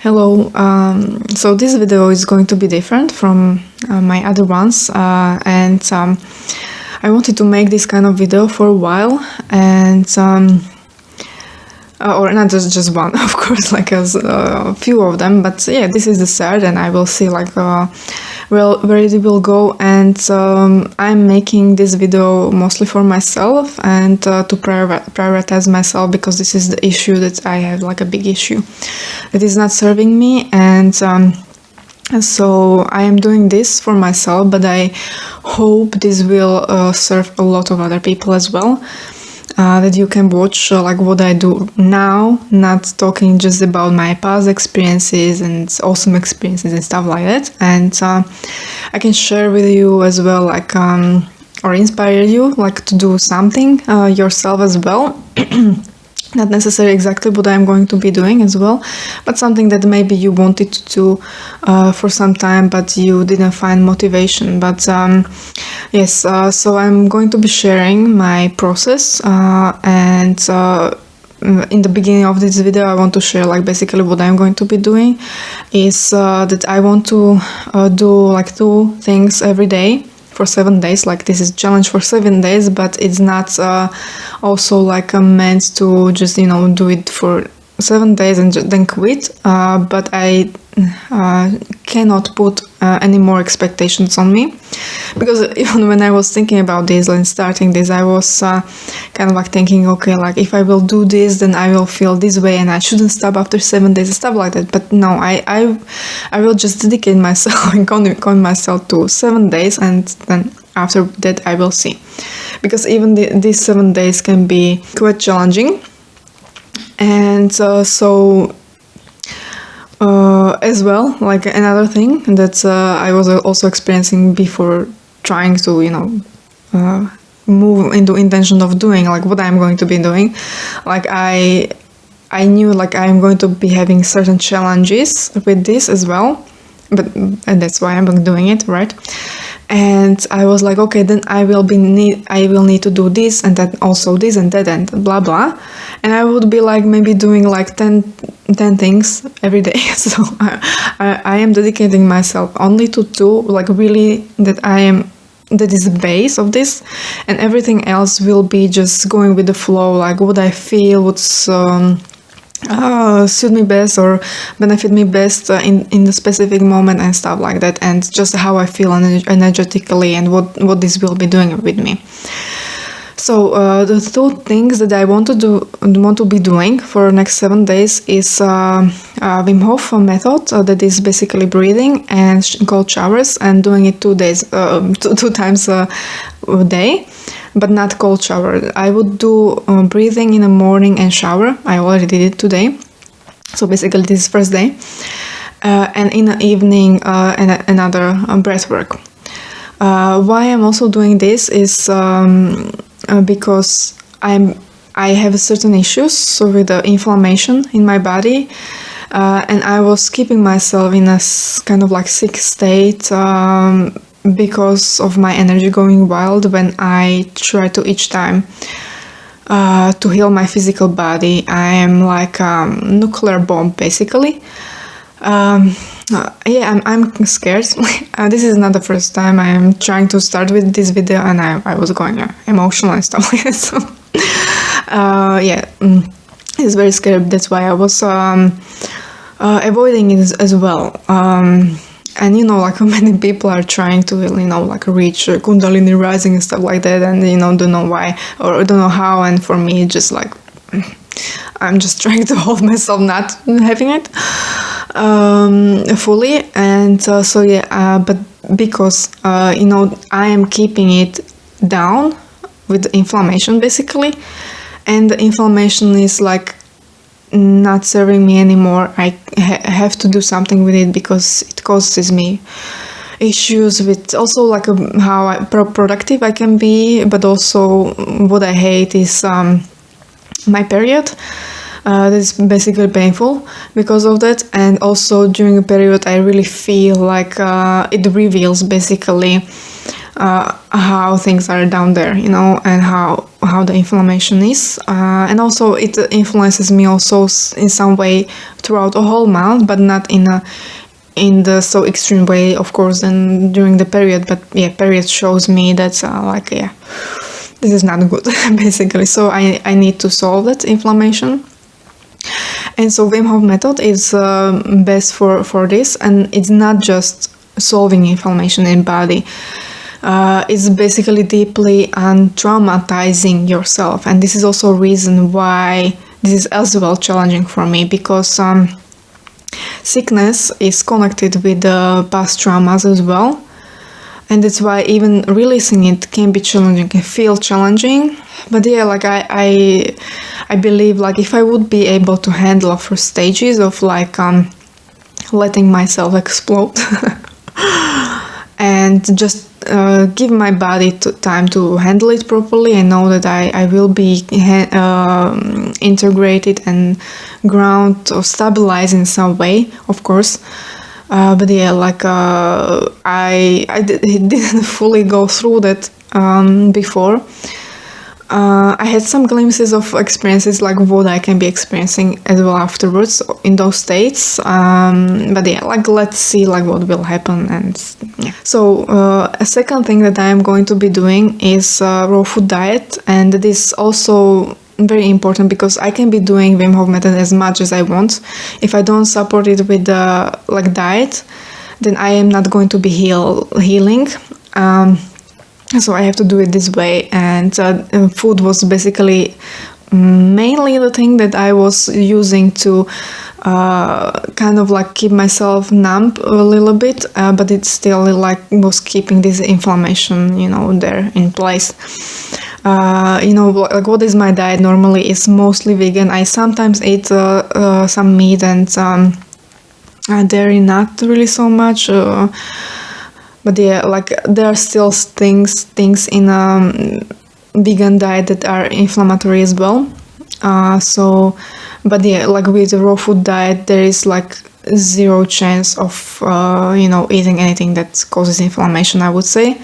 Hello, so this video is going to be different from my other ones, and I wanted to make this kind of video for a while, and or not just one, of course, like a few of them, but yeah, this is the third, and I will see like where it will go. And I'm making this video mostly for myself and to prioritize myself, because this is the issue that I have, like a big issue that is not serving me. And so I am doing this for myself, but I hope this will serve a lot of other people as well. That you can watch like what I do now, not talking just about my past experiences and awesome experiences and stuff like that. And I can share with you as well, like or inspire you like to do something yourself as well. Not necessarily exactly what I'm going to be doing as well, but something that maybe you wanted to do for some time, but you didn't find motivation. But yes, so I'm going to be sharing my process, and in the beginning of this video I want to share like basically what I'm going to be doing is that I want to do like 2 things every day for 7 days. Like this is challenge for 7 days, but it's not also like meant to just do it for 7 days and then quit, but I cannot put any more expectations on me, because even when I was thinking about this and starting this, I was kind of like thinking, okay, like if I will do this, then I will feel this way and I shouldn't stop after 7 days and stuff like that. But no, I will just dedicate myself and commit myself to 7 days, and then after that I will see, because even these 7 days can be quite challenging. And so as well, like another thing that I was also experiencing before trying to move into intention of doing like what I'm going to be doing, like I knew like I'm going to be having certain challenges with this as well, and that's why I'm doing it, right? And I was like, okay, then I will need to do this and that, also this and that and blah blah, and I would be like maybe doing like 10 things every day. So I am dedicating myself only to 2, like really that is the base of this, and everything else will be just going with the flow, like what I feel, what's suit me best or benefit me best in the specific moment and stuff like that, and just how I feel energetically and what this will be doing with me. So the 2 things that I want to be doing for next 7 days is Wim Hof method, that is basically breathing and cold showers, and doing it 2 times a day, but not cold shower. I would do breathing in the morning and shower. I already did it today, so basically this is first day, and in the evening another breath work. Why I'm also doing this is because I have certain issues with the inflammation in my body, and I was keeping myself in a kind of like sick state because of my energy going wild when I try to each time to heal my physical body. I am like a nuclear bomb basically. Yeah, I'm scared. This is not the first time I am trying to start with this video, and I was going emotional and stuff like that. So yeah, it's very scary. That's why I was avoiding it as well. And like many people are trying to like reach Kundalini rising and stuff like that, and don't know why or don't know how. And for me, just like I'm just trying to hold myself not having it fully. And so yeah, but because I am keeping it down with the inflammation basically, and the inflammation is like not serving me anymore. I have to do something with it, because it causes me issues with also like how productive I can be, but also what I hate is my period. That is basically painful because of that, and also during a period I really feel like it reveals basically how things are down there, you know, and how the inflammation is, and also it influences me also in some way throughout a whole month, but not in the so extreme way, of course, than during the period. But yeah, period shows me that this is not good basically. So I need to solve that inflammation. And so Wim Hof method is best for this, and it's not just solving inflammation in body. It's basically deeply untraumatizing yourself, and this is also a reason why this is as well challenging for me, because sickness is connected with the past traumas as well, and that's why even releasing it can be challenging, can feel challenging. But yeah, like I believe, like if I would be able to handle first stages of like letting myself explode and just give my body time to handle it properly, and know that I will be integrated and ground or stabilized in some way, of course. But yeah, like I didn't fully go through that before. I had some glimpses of experiences, like what I can be experiencing as well afterwards in those states. But yeah, like let's see like what will happen. And yeah. So a second thing that I am going to be doing is raw food diet, and this also very important because I can be doing Wim Hof method as much as I want. If I don't support it with the like diet, then I am not going to be healing. So I have to do it this way, and food was basically mainly the thing that I was using to kind of like keep myself numb a little bit, but it still like was keeping this inflammation, you know, there in place. You know, like what is my diet normally is mostly vegan. I sometimes eat some meat and dairy, not really so much. But yeah, like there are still things in vegan diet that are inflammatory as well. But yeah, like with the raw food diet, there is like zero chance of you know, eating anything that causes inflammation, I would say,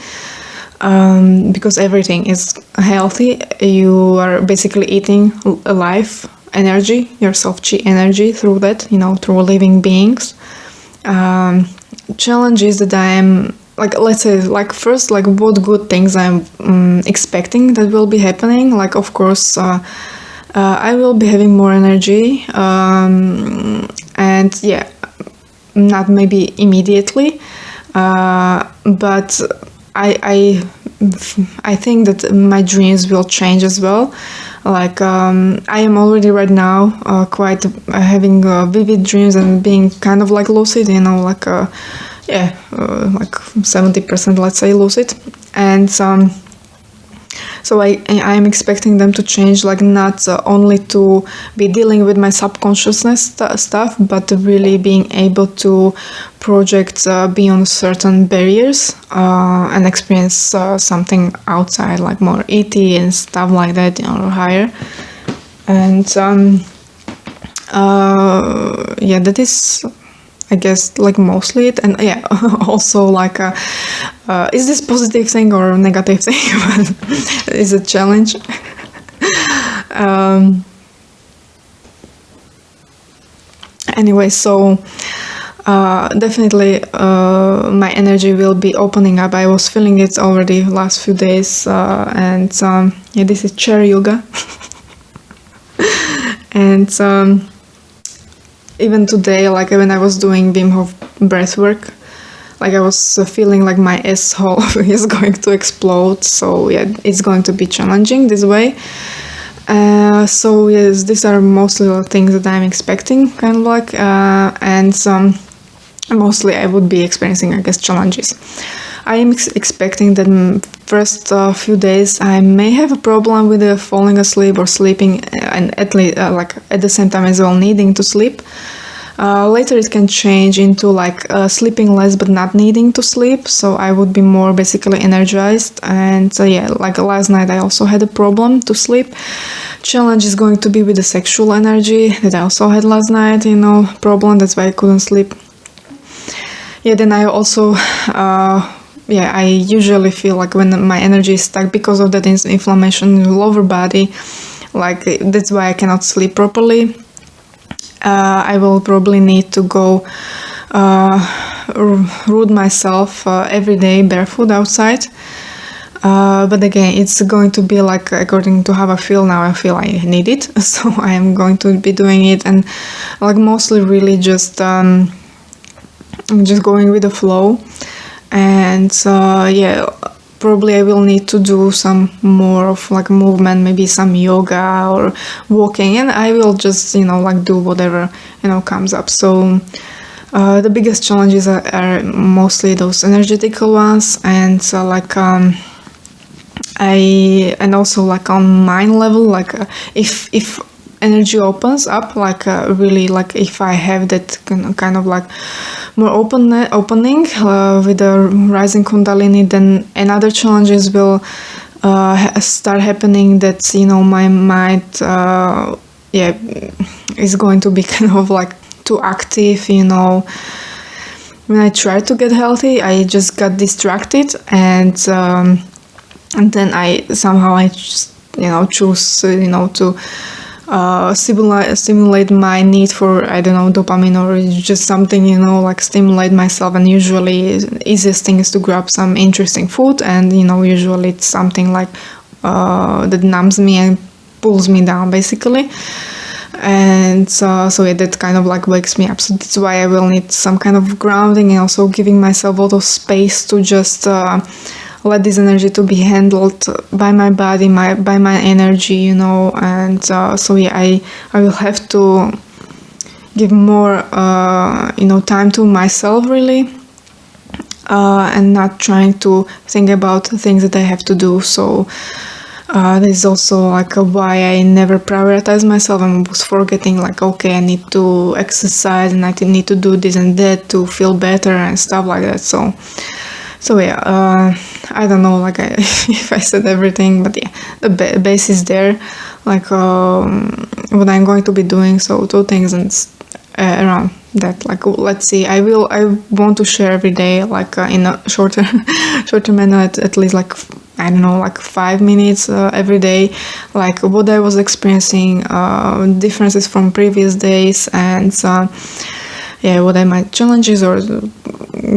because everything is healthy. You are basically eating life energy, your self-chi energy through that, you know, through living beings. Challenges that I am, like, let's say, like, first, like, what good things I'm expecting that will be happening. Like, of course, I will be having more energy, and yeah, not maybe immediately, but I think that my dreams will change as well. Like, I am already right now quite having vivid dreams and being kind of like lucid, you know, like like 70%, let's say, lucid. And so I'm expecting them to change, like not only to be dealing with my subconsciousness stuff, but really being able to project beyond certain barriers and experience something outside, like more ET and stuff like that, you know, or higher. And yeah, that is, I guess, like mostly it. And yeah, also like is this positive thing or negative thing? Is a challenge. Anyway, so definitely my energy will be opening up. I was feeling it already last few days, and yeah, this is chair yoga. And even today, like when I was doing Wim Hof breath work, like I was feeling like my asshole is going to explode. So yeah, it's going to be challenging this way. So yes, these are mostly the things that I'm expecting, kind of like, and mostly I would be experiencing, I guess, challenges. I am expecting that first few days I may have a problem with falling asleep or sleeping, and at least like at the same time as well needing to sleep. Later it can change into like sleeping less but not needing to sleep, so I would be more basically energized. And yeah, like last night I also had a problem to sleep. Challenge is going to be with the sexual energy that I also had last night, you know, problem. That's why I couldn't sleep. Yeah, then I also yeah, I usually feel like when my energy is stuck because of that inflammation in the lower body, like that's why I cannot sleep properly. I will probably need to go root myself every day barefoot outside. But again, it's going to be like according to how I feel now. I feel I need it, so I am going to be doing it, and like mostly really just going with the flow. And yeah, probably I will need to do some more of like movement, maybe some yoga or walking, and I will just like do whatever comes up. So the biggest challenges are mostly those energetical ones, and like and also like on mind level, like if energy opens up, like really, like if I have that kind of like more opening with the rising Kundalini, then another challenges will start happening, that my mind is going to be kind of like too active. When I try to get healthy, I just got distracted, and then I just choose to stimulate my need for, I don't know, dopamine, or just something like stimulate myself. And usually easiest thing is to grab some interesting food, and usually it's something like that numbs me and pulls me down basically. And so yeah, that kind of like wakes me up. So that's why I will need some kind of grounding, and also giving myself a lot of space to just let this energy to be handled by my body, by my energy, and so yeah, I will have to give more time to myself really, and not trying to think about things that I have to do. So this is also like why I never prioritize myself. I was forgetting like, okay, I need to exercise and I need to do this and that to feel better and stuff like that. So yeah, I don't know, like if I said everything, but yeah, the base is there, like what I'm going to be doing. So 2 things and around that, like let's see. I want to share every day, like in a shorter manner, at least like, I don't know, like 5 minutes every day, like what I was experiencing, differences from previous days, and yeah, what are my challenges or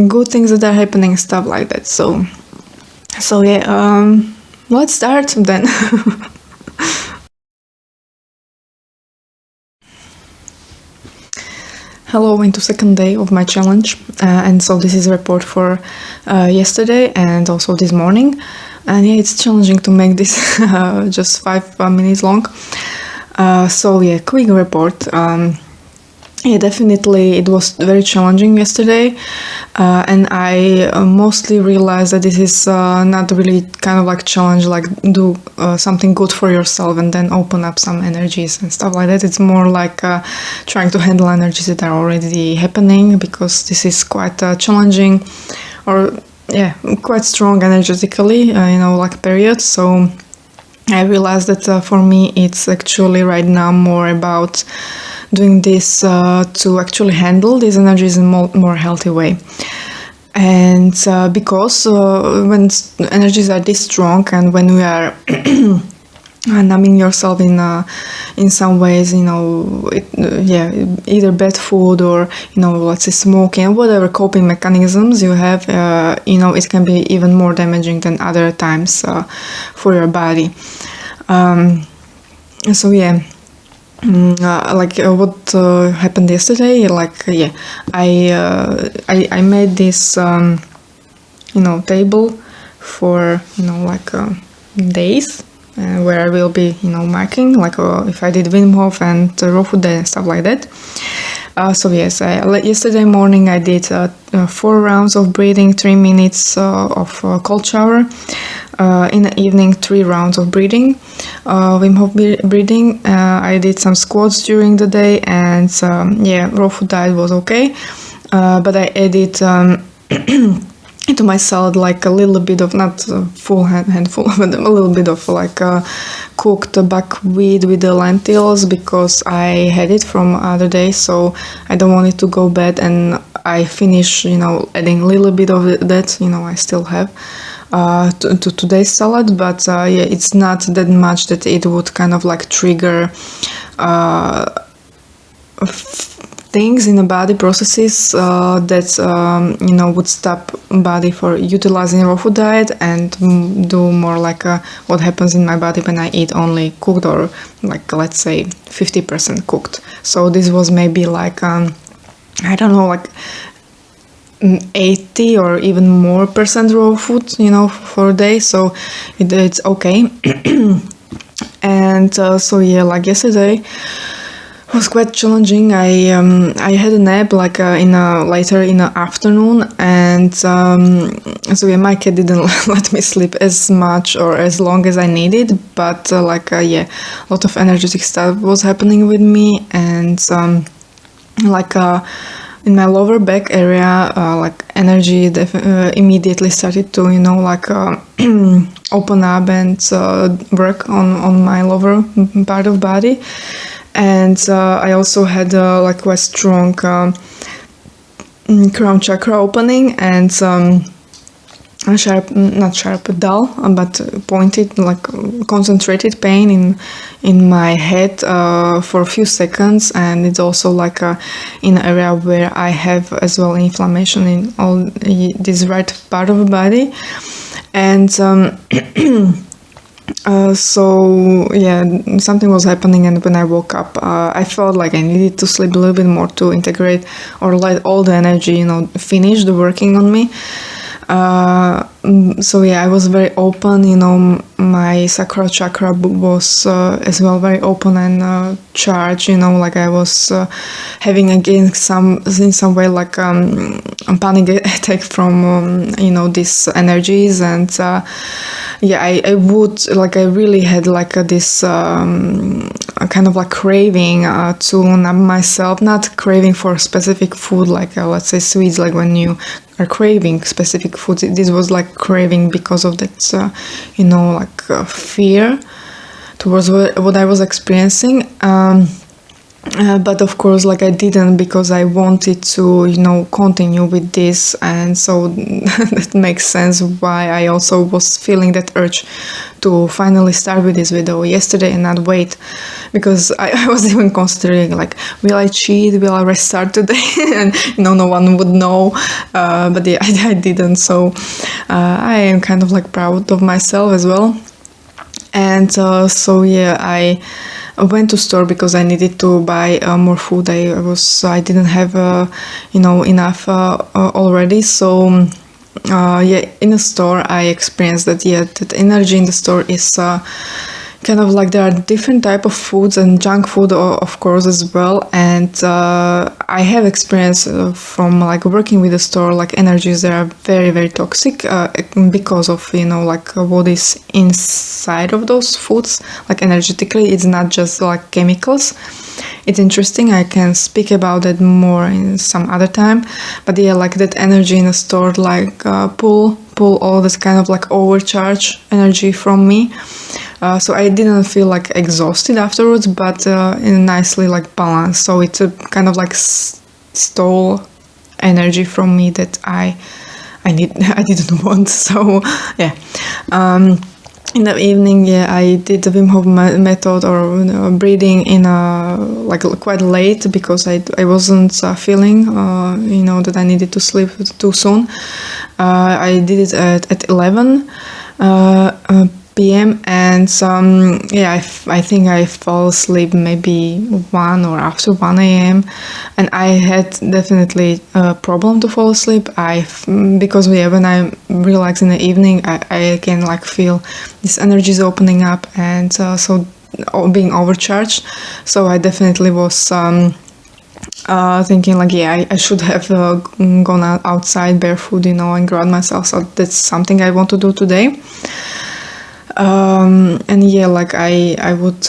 good things that are happening, stuff like that. So yeah, let's start then. Hello, into second day of my challenge, and so this is a report for yesterday and also this morning. And yeah, it's challenging to make this just 5 minutes long. So yeah, quick report. Yeah, definitely it was very challenging yesterday, and I mostly realized that this is not really kind of like challenge, like do something good for yourself and then open up some energies and stuff like that. It's more like trying to handle energies that are already happening, because this is quite challenging, or yeah, quite strong energetically, like period. So I realized that for me it's actually right now more about doing this to actually handle these energies in a more healthy way. And because when energies are this strong, and when we are numbing yourself in some ways, either bad food or let's say smoking, whatever coping mechanisms you have, it can be even more damaging than other times for your body. So yeah, like what happened yesterday, like yeah, I made this table for like days, where I will be marking like if I did Wim Hof and raw food day and stuff like that. So yes, yesterday morning I did 4 rounds of breathing, 3 minutes of cold shower. In the evening, 3 rounds of breathing, Wim Hof breathing. I did some squats during the day, and yeah, raw food diet was okay, but I added into my salad like a little bit of, not a full handful, but a little bit of like cooked buckwheat with the lentils, because I had it from other days, so I don't want it to go bad. And I finish, adding a little bit of that, I still have to today's salad, but yeah, it's not that much that it would kind of like trigger things in the body, processes that would stop body for utilizing raw food diet and do more like what happens in my body when I eat only cooked, or like let's say 50% cooked. So this was maybe like I don't know, like 80 or even more percent raw food, for a day. So it's okay. And so yeah, like yesterday was quite challenging. I had a nap like later in the afternoon, and so yeah, my cat didn't let me sleep as much or as long as I needed, but yeah, a lot of energetic stuff was happening with me, and in my lower back area, like energy immediately started to open up and work on my lower part of body. And I also had like quite strong crown chakra opening, and dull, but pointed, like concentrated pain in my head for a few seconds. And it's also like in an area where I have as well inflammation in all this right part of the body. And so yeah, something was happening, and when I woke up, I felt like I needed to sleep a little bit more to integrate or let all the energy, finish the working on me. So yeah, I was very open, my sacral chakra was as well very open and charged, like I was having again in some way like a panic attack from these energies. And yeah, I would I really had like this kind of like craving to numb myself, not craving for specific food, like let's say sweets, like when you are craving specific foods. This was like craving because of that fear towards what I was experiencing. But of course, like I didn't, because I wanted to continue with this, and so that makes sense why I also was feeling that urge to finally start with this video yesterday and not wait, because I was even considering like, will I cheat, will I restart today? And no one would know, but yeah, I didn't. So I am kind of like proud of myself as well. And so yeah, I went to store because I needed to buy more food. I didn't have enough already. So yeah, in the store I experienced that that energy in the store is kind of like there are different type of foods and junk food of course as well. And I have experience from like working with the store, like energies that are very, very toxic because of like what is inside of those foods, like energetically. It's not just like chemicals. It's interesting. I can speak about it more in some other time, but yeah, like that energy in the store like pull all this kind of like overcharge energy from me. So I didn't feel like exhausted afterwards, but in nicely like balanced. So it's a kind of like stole energy from me that I didn't want. So yeah. In the evening, yeah, I did the Wim Hof method or breathing in like quite late, because I wasn't feeling that I needed to sleep too soon. I did it at 11 p.m. and yeah, I think I fell asleep maybe 1 or after 1 a.m. and I had definitely a problem to fall asleep. Because when I relax in the evening, I can like feel this energy is opening up, and so being overcharged. So I definitely was thinking like, yeah, I should have gone outside barefoot, and ground myself. So that's something I want to do today. And yeah, like I would,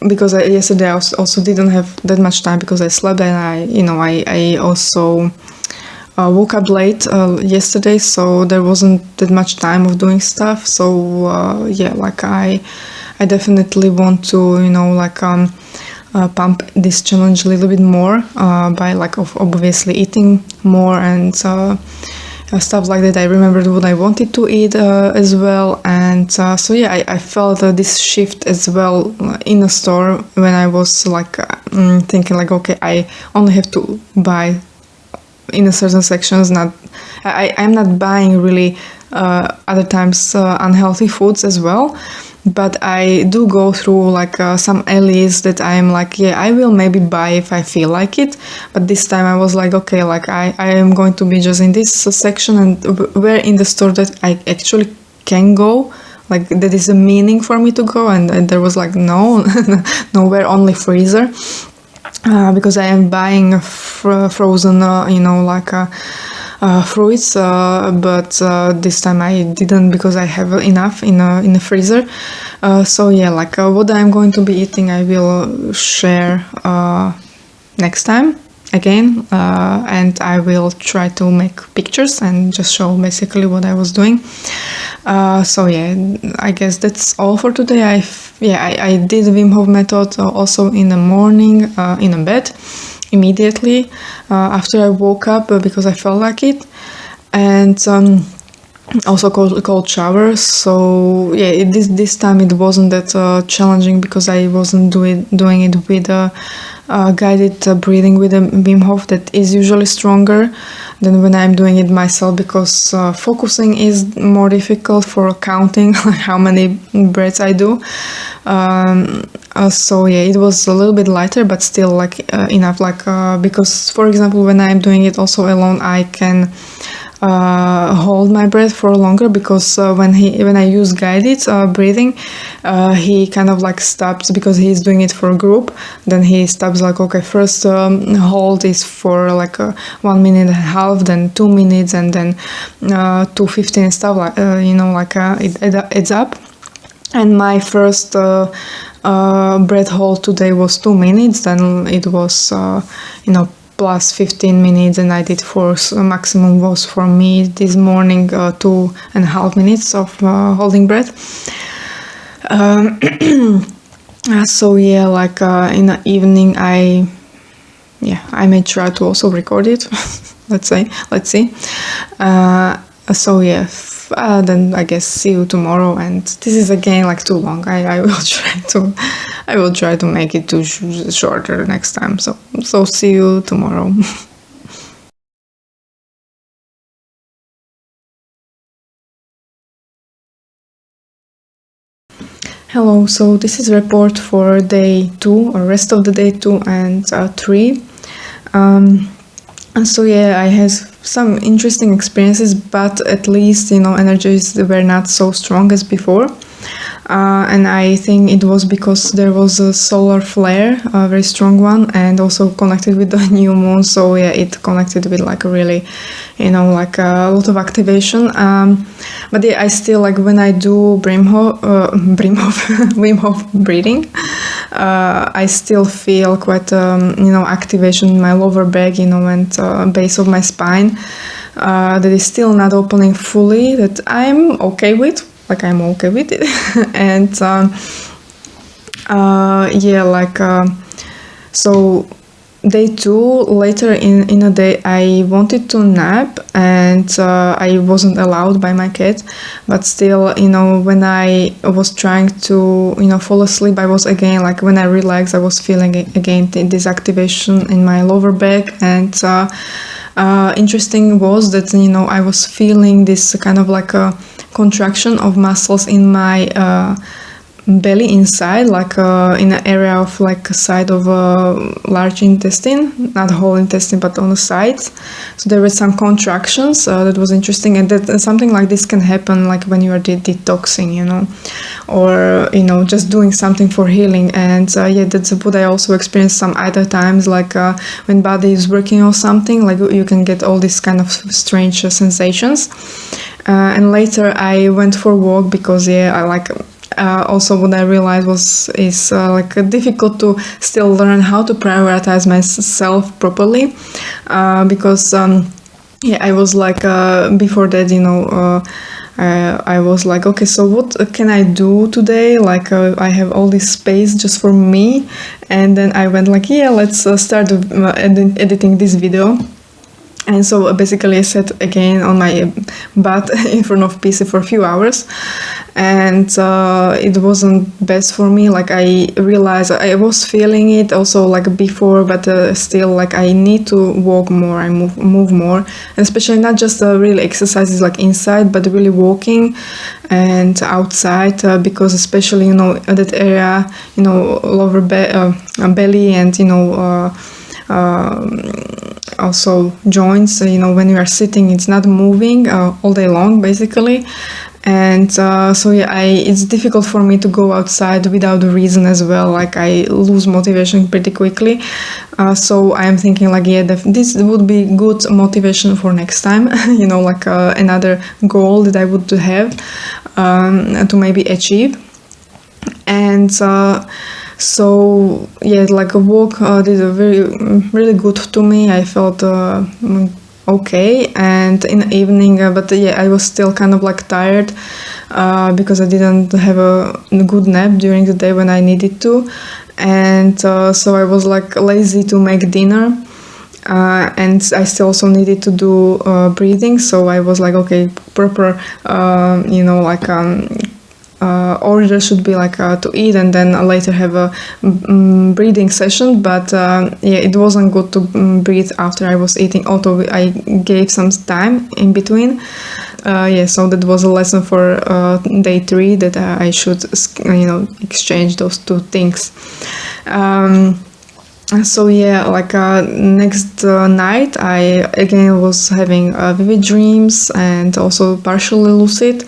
because yesterday I also didn't have that much time because I slept, and I also woke up late yesterday, so there wasn't that much time of doing stuff. So yeah, like I definitely want to pump this challenge a little bit more by like obviously eating more and stuff like that. I remembered what I wanted to eat as well, and so yeah, I felt this shift as well in the store when I was like thinking like, okay, I only have to buy in a certain sections. I'm not buying really other times unhealthy foods as well. But I do go through like some alleys that I'm like, yeah, I will maybe buy if I feel like it. But this time I was like, okay, like I am going to be just in this section, and where in the store that I actually can go, like that is a meaning for me to go. And there was like nowhere, only freezer. Because I am buying frozen, fruits, but this time I didn't because I have enough in the freezer. So yeah, like what I'm going to be eating, I will share next time again, and I will try to make pictures and just show basically what I was doing. So yeah, I guess that's all for today. I did the Wim Hof method also in the morning in a bed immediately after I woke up because I felt like it, and also cold shower. So yeah, this time it wasn't that challenging because I wasn't doing it with guided breathing with a Wim Hof that is usually stronger than when I'm doing it myself, because focusing is more difficult for counting how many breaths I do. So yeah, it was a little bit lighter, but still like enough, like because for example when I'm doing it also alone, I can hold my breath for longer, because when I use guided breathing, he kind of like stops because he's doing it for a group. Then he stops like, okay, first hold is for like 1 minute and a half, then 2 minutes, and then 2:15 and stuff like it adds up. And my first breath hold today was 2 minutes. Then it was plus 15 minutes, and I did maximum was for me this morning 2.5 minutes of holding breath. So yeah, like in the evening I may try to also record it. let's see. So yeah, then I guess see you tomorrow. And this is again like too long. I will try to make it too shorter next time. So see you tomorrow. Hello. So this is a report for day 2 or rest of the day 2 and 3. And so yeah, I had some interesting experiences, but at least energies were not so strong as before. And I think it was because there was a solar flare, a very strong one, and also connected with the new moon. So yeah, it connected with like a really, like a lot of activation. But yeah, I still like when I do Wim Hof breathing, I still feel quite activation in my lower back, and base of my spine that is still not opening fully. That I'm okay with. Like I'm okay with it. And so day 2, later in a day, I wanted to nap, and I wasn't allowed by my cat. But still, when I was trying to fall asleep, I was again like, when I relaxed, I was feeling again this activation in my lower back. And interesting was that I was feeling this kind of like a contraction of muscles in my belly inside, like in an area of like side of a large intestine, not whole intestine but on the sides. So there were some contractions. That was interesting, and that something like this can happen like when you are detoxing, or just doing something for healing. And that's what I also experienced some other times, like when body is working on something, like you can get all these kind of strange sensations. And later I went for a walk because I like also what I realized is like difficult to still learn how to prioritize myself properly, because I was like before that I was like, okay, so what can I do today? Like I have all this space just for me, and then I went like, yeah, let's start editing this video. And so basically I sat again on my butt in front of PC for a few hours, and it wasn't best for me. Like I realized I was feeling it also like before, but still like I need to walk more, I move more, and especially not just really exercises like inside, but really walking and outside, because especially, you know, that area, you know, lower belly and, you know, also joints, you know, when you are sitting, it's not moving all day long basically. And so yeah, it's difficult for me to go outside without a reason as well. Like I lose motivation pretty quickly. So I'm thinking like, yeah, this would be good motivation for next time. You know, like another goal that I would have to maybe achieve. And so yeah, like a walk did a really good to me. I felt okay, and in the evening, but yeah, I was still kind of like tired because I didn't have a good nap during the day when I needed to, and so I was like lazy to make dinner. And I still also needed to do breathing, so I was like, okay, proper, you know, like order should be like to eat and then later have a breathing session, but yeah, it wasn't good to breathe after I was eating, although I gave some time in between. Yeah, so that was a lesson for day 3, that I should, you know, exchange those two things. So yeah, like next night I again was having vivid dreams and also partially lucid.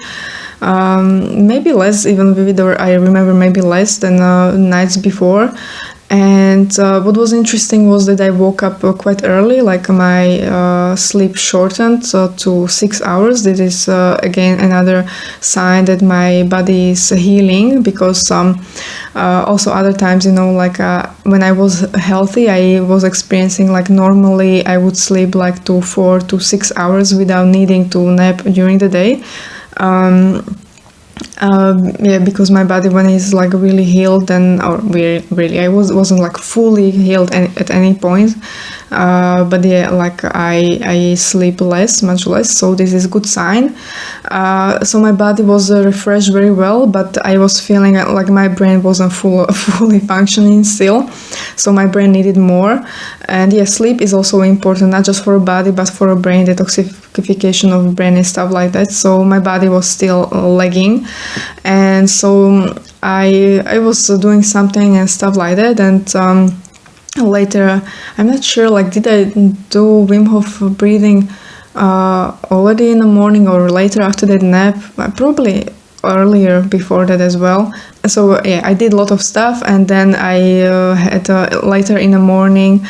Maybe less even vivid, or I remember maybe less than nights before. And what was interesting was that I woke up quite early, like my sleep shortened to 6 hours. That is again another sign that my body is healing, because also other times, you know, like when I was healthy, I was experiencing like normally I would sleep like 4 to 6 hours without needing to nap during the day. Yeah, because my body, when it's like really healed, then, or really I wasn't like fully healed at any point, but yeah, like I sleep much less, so this is a good sign. So my body was refreshed very well, but I was feeling like my brain wasn't fully functioning still, so my brain needed more. And yeah, sleep is also important, not just for a body but for a brain, detoxification of brain and stuff like that. So my body was still lagging, and so I was doing something and stuff like that. And later, I'm not sure, like, did I do Wim Hof breathing already in the morning or later after that nap? Probably earlier, before that as well. So yeah, I did a lot of stuff, and then I had later in the morning,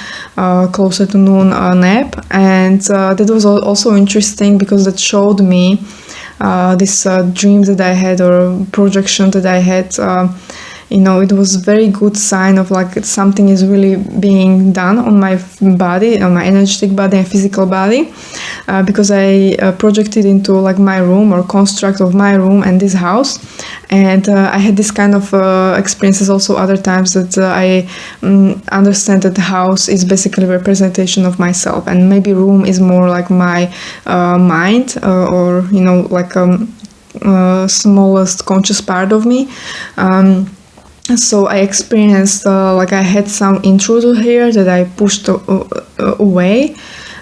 closer to noon, nap. And that was also interesting, because that showed me this dream that I had, or projection that I had. You know, it was very good sign of like something is really being done on my body, on my energetic body and physical body, because I projected into like my room, or construct of my room and this house. And I had this kind of experiences also other times, that I understand that the house is basically a representation of myself, and maybe room is more like my mind, or, you know, like smallest conscious part of me. So I experienced like I had some intruder here that I pushed away,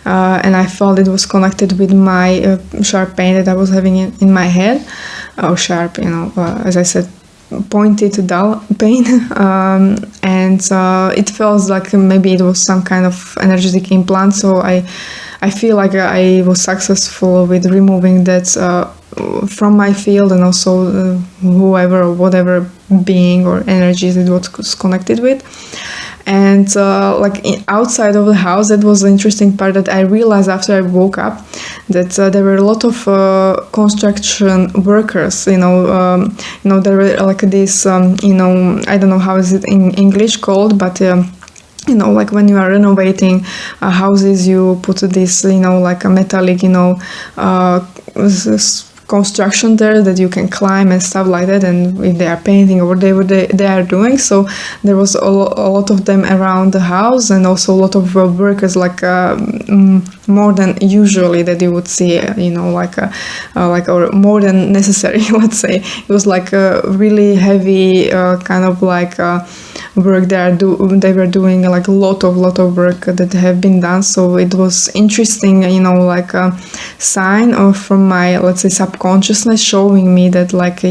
and I felt it was connected with my sharp pain that I was having in my head, or sharp, you know, as I said, pointed dull pain. And it felt like maybe it was some kind of energetic implant. So I feel like I was successful with removing that from my field, and also whoever or whatever being or energies it was connected with. And like outside of the house, that was the interesting part, that I realized after I woke up, that there were a lot of construction workers. You know, there were like this, you know, I don't know how is it in English called, but you know, like when you are renovating houses, you put this, you know, like a metallic, you know, construction there that you can climb and stuff like that, and if they are painting or whatever they are doing. So there was a lot of them around the house, and also a lot of workers, like more than usually that you would see, or more than necessary. Let's say it was like a really heavy kind of like work they were doing, like a lot of work that have been done. So it was interesting, like a sign of from my, let's say, subconsciousness showing me that like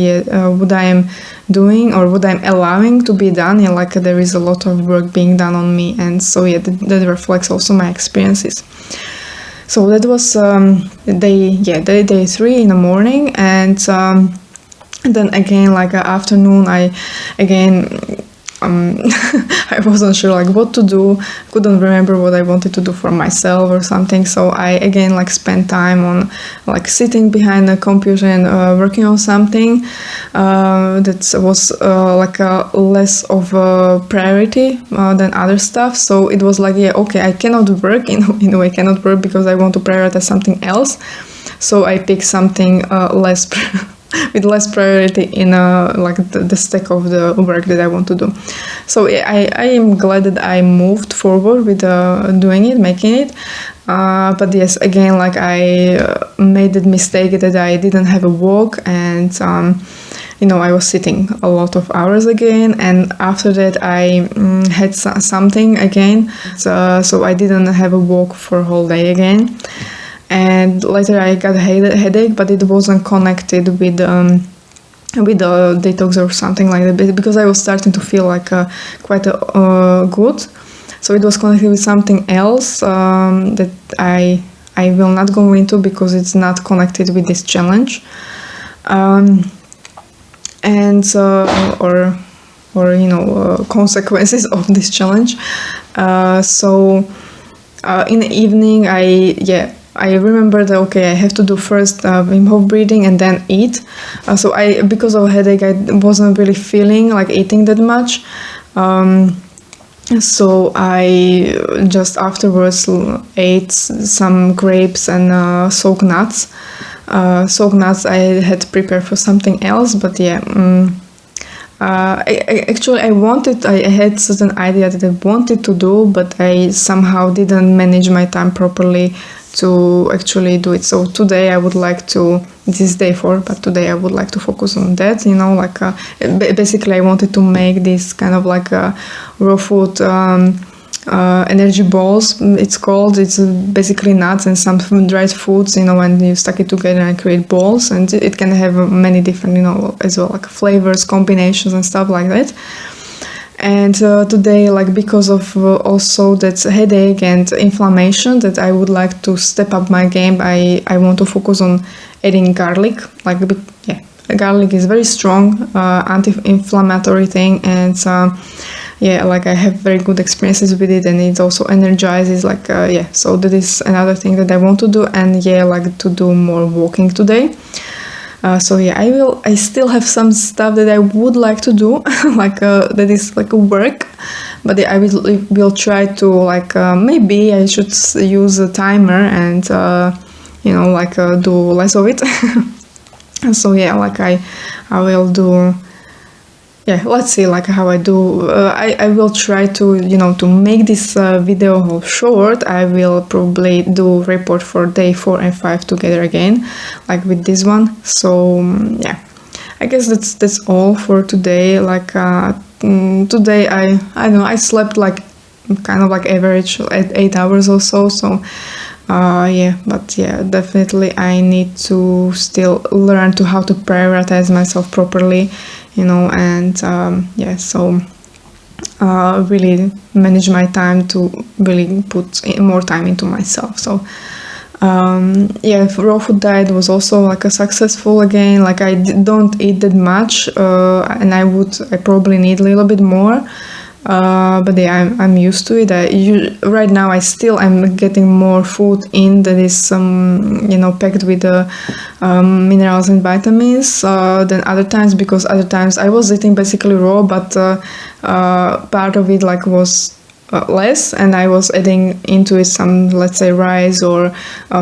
what I am doing or what I'm allowing to be done, like there is a lot of work being done on me. And so that reflects also my experiences. So that was day 3 in the morning, and then again, like afternoon, I wasn't sure like what to do, couldn't remember what I wanted to do for myself or something. So I again like spent time on like sitting behind the computer and working on something that was like less of a priority than other stuff. So it was like, I cannot work in a way, cannot work because I want to prioritize something else. So I picked something less with less priority in like the stack of the work that I want to do. So I am glad that I moved forward with doing it, making it. But yes, again, like I made the mistake that I didn't have a walk, and I was sitting a lot of hours again. And after that, I had something again. So I didn't have a walk for a whole day again. And later I got a headache, but it wasn't connected with the detox or something like that, because I was starting to feel like quite good. So it was connected with something else that I will not go into because it's not connected with this challenge, consequences of this challenge. So in the evening, I remember that I have to do first Wim Hof breathing and then eat. So because of headache, I wasn't really feeling like eating that much. So I just afterwards ate some grapes and soaked nuts. Soaked nuts I had prepared for something else, but I had certain idea that I wanted to do, but I somehow didn't manage my time properly to actually do it. So today I would like to, this is day 4, but today I would like to focus on that, basically I wanted to make this kind of like a raw food energy balls, it's called. It's basically nuts and some dried foods, and you stack it together and create balls, and it can have many different, as well, like flavors, combinations and stuff like that. And today, like because of also that headache and inflammation, that I would like to step up my game, I want to focus on adding garlic. Garlic is very strong anti-inflammatory thing, and like I have very good experiences with it, and it also energizes. So that is another thing that I want to do, and like to do more walking today. I still have some stuff that I would like to do, that is like a work, but I will try to maybe I should use a timer and do less of it. So I will do. Let's see how I do. I will try to to make this video short. I will probably do report for day 4 and 5 together again, like with this one. So I guess that's all for today. Today I don't know, I slept kind of average at 8 hours or so. So definitely I need to still learn to how to prioritize myself properly, really manage my time to really put more time into myself. So raw food diet was also a successful again. I don't eat that much, and I probably need a little bit more. But I'm used to it. Right now I'm getting more food in that is packed with minerals and vitamins than other times, because other times I was eating basically raw, but part of it was less, and I was adding into it some, let's say, rice or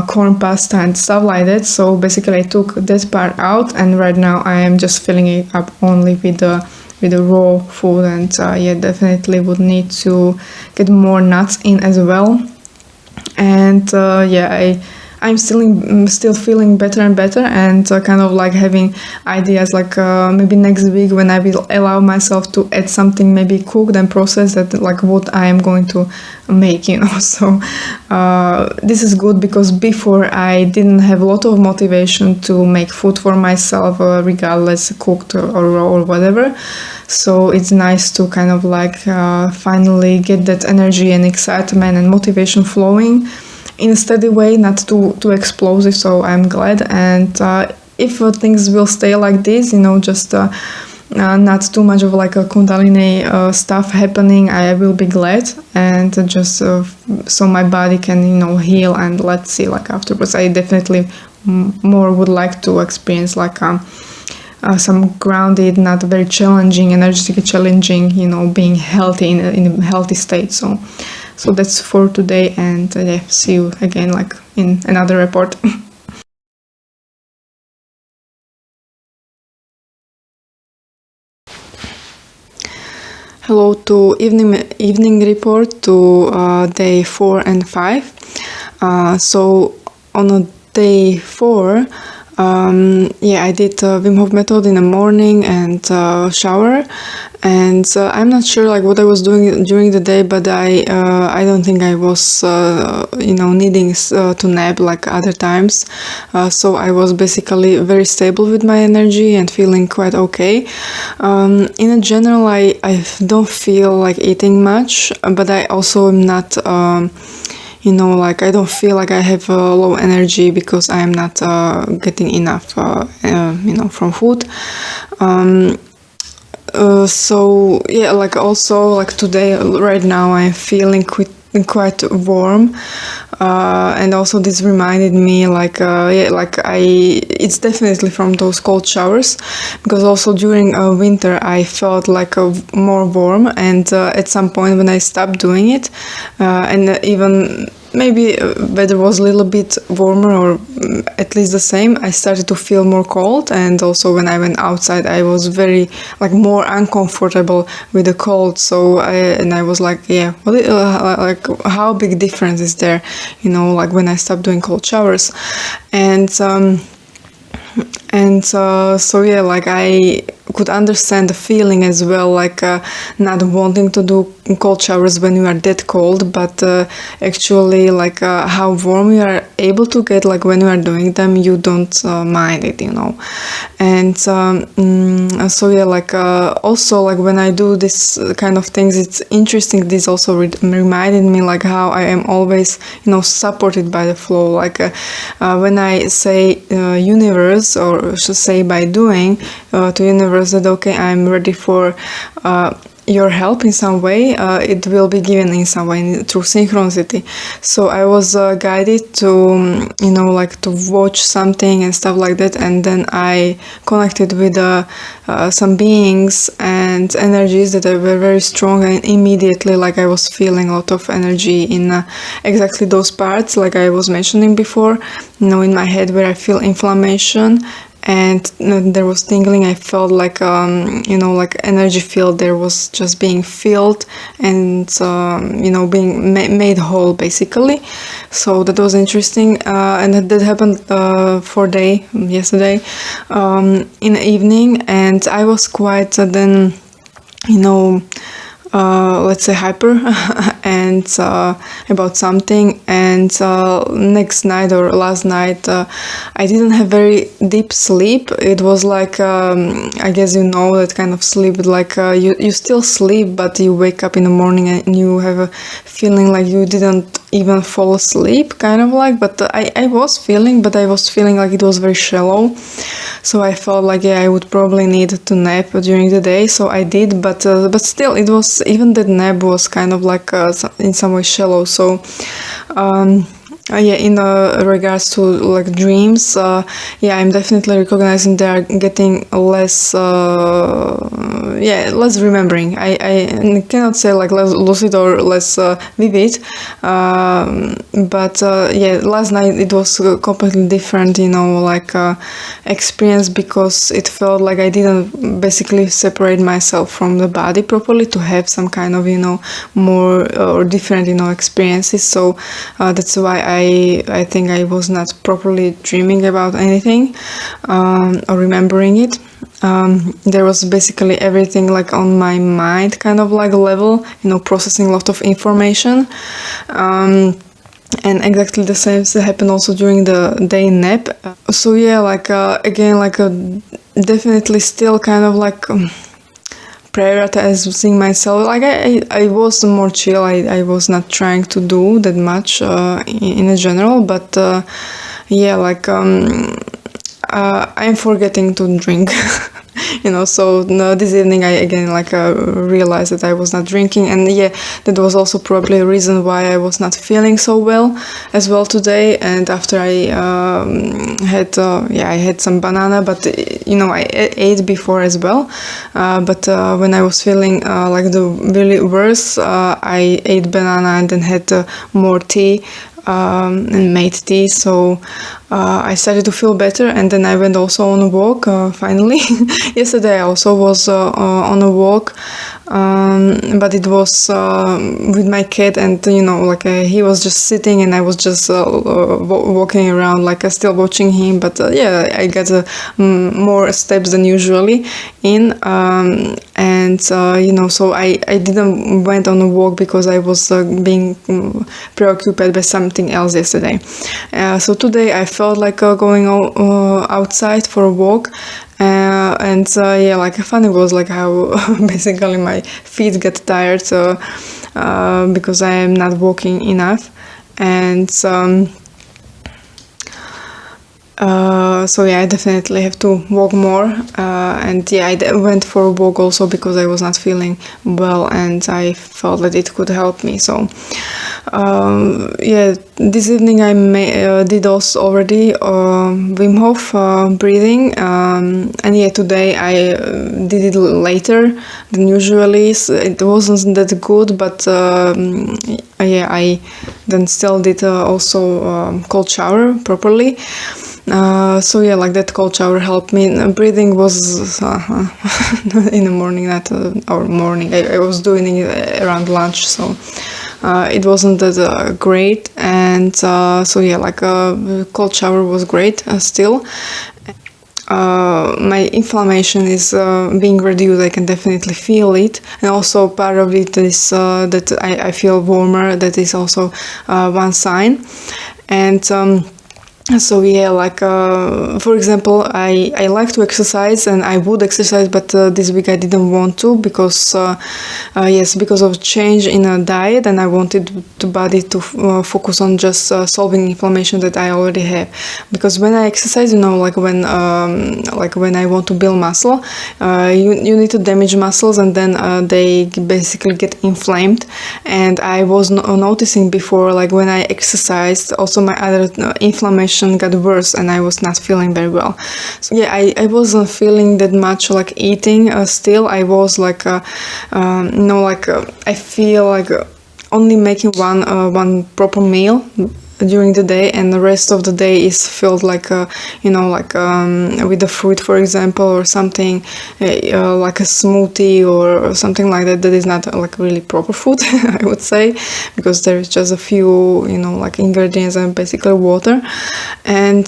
corn pasta and stuff like that. So basically I took this part out, and right now I am just filling it up only with the raw food. And yeah, definitely would need to get more nuts in as well. And yeah, I'm still feeling better and better, and kind of like having ideas like maybe next week when I will allow myself to add something maybe cooked and processed, that like what I am going to make, you know. So this is good, because before I didn't have a lot of motivation to make food for myself, regardless cooked or raw or whatever. So it's nice to kind of like finally get that energy and excitement and motivation flowing in a steady way, not too explosive. So I'm glad. And if things will stay like this, you know, just not too much of like a Kundalini stuff happening, I will be glad. And just so my body can, you know, heal, and let's see like afterwards. I definitely more would like to experience like some grounded, not very challenging, energetically challenging, you know, being healthy in a healthy state. So that's for today, and yeah, see you again like in another report. Hello to evening report to day 4 and 5. So on day 4, yeah, I did Wim Hof method in the morning and shower, and I'm not sure like what I was doing during the day, but I don't think I was you know, needing to nap like other times. So I was basically very stable with my energy and feeling quite okay. In a general, I don't feel like eating much, but I also am not you know, like I don't feel like I have low energy because I am not getting enough you know, from food. So yeah, like also like today, right now I'm feeling quite warm, and also this reminded me like yeah, like it's definitely from those cold showers, because also during winter I felt like more warm, and at some point when I stopped doing it, and even maybe weather was a little bit warmer, or at least the same, I started to feel more cold. And also when I went outside, I was very like more uncomfortable with the cold. So I was like, yeah, like how big difference is there, you know, like when I stopped doing cold showers. And so yeah, like I could understand the feeling as well, like not wanting to do cold showers when you are that cold, but actually like how warm you are able to get, like when you are doing them, you don't mind it, you know. And so yeah, like also like when I do this kind of things, it's interesting. This also reminded me like how I am always, you know, supported by the flow. Like when I say universe, or should say by doing to universe that okay, I'm ready for your help in some way, it will be given in some way through synchronicity. So I was guided to, you know, like to watch something and stuff like that, and then I connected with some beings and energies that were very strong, and immediately like I was feeling a lot of energy in exactly those parts like I was mentioning before, you know, in my head where I feel inflammation. And there was tingling. I felt like you know, like energy field there was just being filled, and you know, being made whole basically. So that was interesting, and that happened yesterday in the evening, and I was quite then, you know, let's say hyper and about something. And next night or last night I didn't have very deep sleep. It was like I guess you know that kind of sleep, like you still sleep, but you wake up in the morning and you have a feeling like you didn't even fall asleep, kind of like. But I was feeling like it was very shallow. So I felt like, yeah, I would probably need to nap during the day. So I did, but still, it was, even that nap was kind of like in some way shallow. So Yeah, in regards to like dreams, yeah, I'm definitely recognizing they are getting less, less remembering. I cannot say like less lucid or less vivid, but yeah, last night it was completely different, like experience, because it felt like I didn't basically separate myself from the body properly to have some kind of, more or different, experiences. So that's why I think I was not properly dreaming about anything, or remembering it. There was basically everything like on my mind kind of like level, processing a lot of information. And exactly the same happened also during the day nap. So yeah, like again, like definitely still kind of like prioritizing myself. Like I was more chill. I was not trying to do that much in a general, but yeah, like I'm forgetting to drink. So no, this evening I again like realized that I was not drinking, and yeah, that was also probably a reason why I was not feeling so well as well today. And after I had some banana, but I ate before as well, but when I was feeling like the really worse, I ate banana and then had more tea, and made tea. So I started to feel better, and then I went also on a walk finally. Yesterday I also was on a walk, but it was with my cat, and like he was just sitting and I was just walking around, like still watching him. But yeah, I got more steps than usually in, and so I didn't went on a walk because I was being preoccupied by something else yesterday. So today I felt like going outside for a walk, and yeah, like funny was like how basically my feet get tired, because I am not walking enough, and so yeah, I definitely have to walk more, and yeah, I went for a walk also because I was not feeling well and I felt that it could help me. So yeah, this evening I did also already Wim Hof breathing, and yeah, today I did it later than usually. So it wasn't that good, but yeah, I then still did also cold shower properly. So yeah, like that cold shower helped me. Breathing was in the morning, not or morning. I was doing it around lunch, so it wasn't that great. And so yeah, like cold shower was great still. My inflammation is being reduced. I can definitely feel it, and also part of it is that I feel warmer. That is also one sign. And so yeah, like for example, I like to exercise and I would exercise, but this week I didn't want to because because of change in a diet, and I wanted the body to focus on just solving inflammation that I already have. Because when I exercise, like when I want to build muscle, you need to damage muscles, and then they basically get inflamed. And I was noticing before, like when I exercised, also my other inflammation got worse, and I was not feeling very well. So yeah, I wasn't feeling that much like eating. Still, I was like, I feel like only making one proper meal during the day, and the rest of the day is filled like with the fruit, for example, or something like a smoothie or something like that is not like really proper food. I would say, because there is just a few like ingredients and basically water. And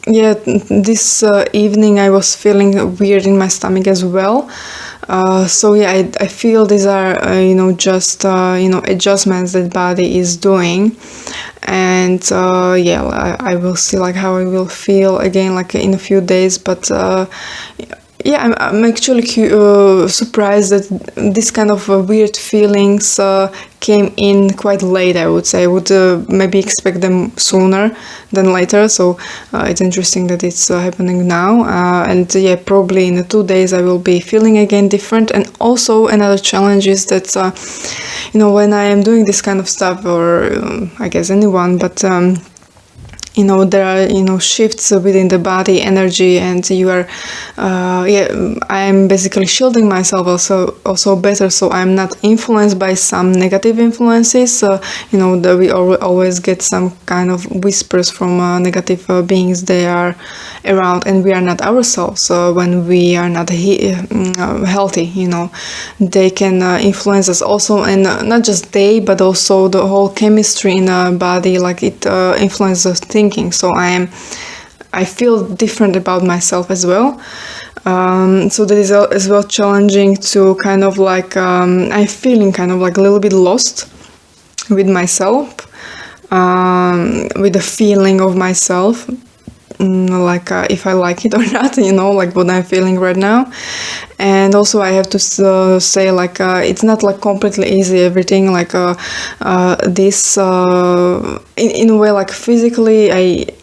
yeah, this evening I was feeling weird in my stomach as well. So yeah, I feel these are just adjustments that body is doing. And yeah, I will see like how I will feel again like in a few days. But yeah, I'm actually surprised that this kind of weird feelings came in quite late, I would say. I would maybe expect them sooner than later, so it's interesting that it's happening now. And yeah, probably in 2 days I will be feeling again different. And also another challenge is that, when I am doing this kind of stuff, or I guess anyone, but there are shifts within the body energy, and you are I'm basically shielding myself also better, so I'm not influenced by some negative influences. That we always get some kind of whispers from negative beings. They are around, and we are not ourselves when we are not healthy. They can influence us also, and not just they, but also the whole chemistry in our body, like it influences thinking. So I feel different about myself as well. So that is as well challenging to kind of like I'm feeling kind of like a little bit lost with myself, with the feeling of myself, like if I like it or not, like what I'm feeling right now. And also I have to say, like it's not like completely easy everything, like this in a way, like physically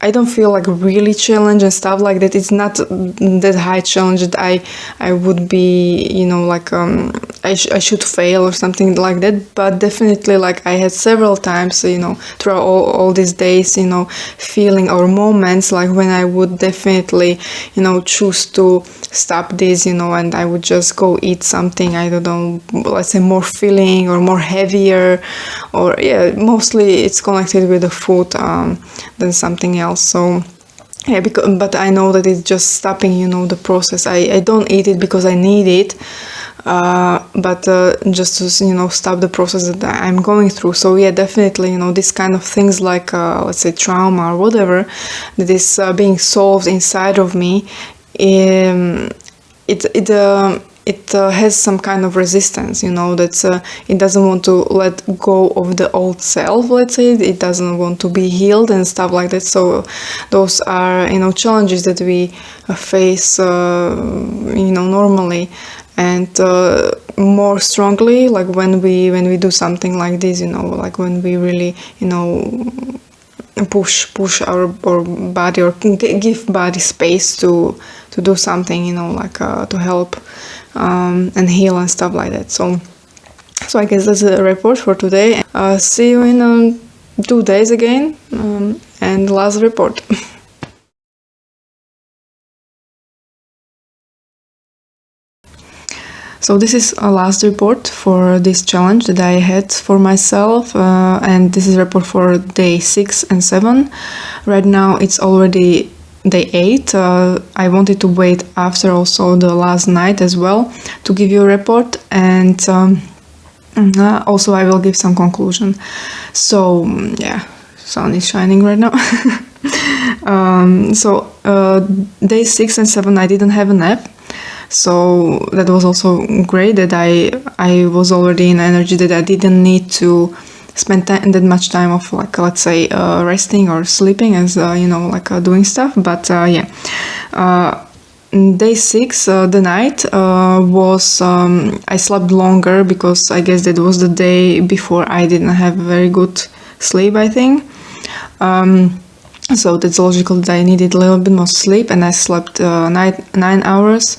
I don't feel like really challenged and stuff like that. It's not that high challenge that I would be like I should fail or something like that. But definitely, like I had several times throughout all these days, feeling or moments like when I would definitely choose to stop this, and I would just go eat something, I don't know, let's say more filling or more heavier, or mostly it's connected with the food than something else. So yeah, but I know that it's just stopping the process. I don't eat it because I need it, but just to stop the process that I'm going through. So yeah, definitely this kind of things like let's say trauma or whatever that is being solved inside of me, it has some kind of resistance, that it doesn't want to let go of the old self, let's say. It doesn't want to be healed and stuff like that. So those are challenges that we face normally, and more strongly like when we do something like this, like when we really push our body, or give body space to do something, like to help and heal and stuff like that. So I guess that's a report for today. See you in 2 days again, and last report. So this is a last report for this challenge that I had for myself, and this is a report for day 6 and 7. Right now it's already day 8. I wanted to wait after also the last night as well to give you a report, and also I will give some conclusion. So yeah, sun is shining right now. Day 6 and 7 I didn't have a nap. So that was also great, that I was already in energy, that I didn't need to spend that much time of, like, let's say resting or sleeping, as doing stuff. But day 6, the night was I slept longer, because I guess that was the day before I didn't have very good sleep, I think. So that's logical that I needed a little bit more sleep, and I slept 9 hours.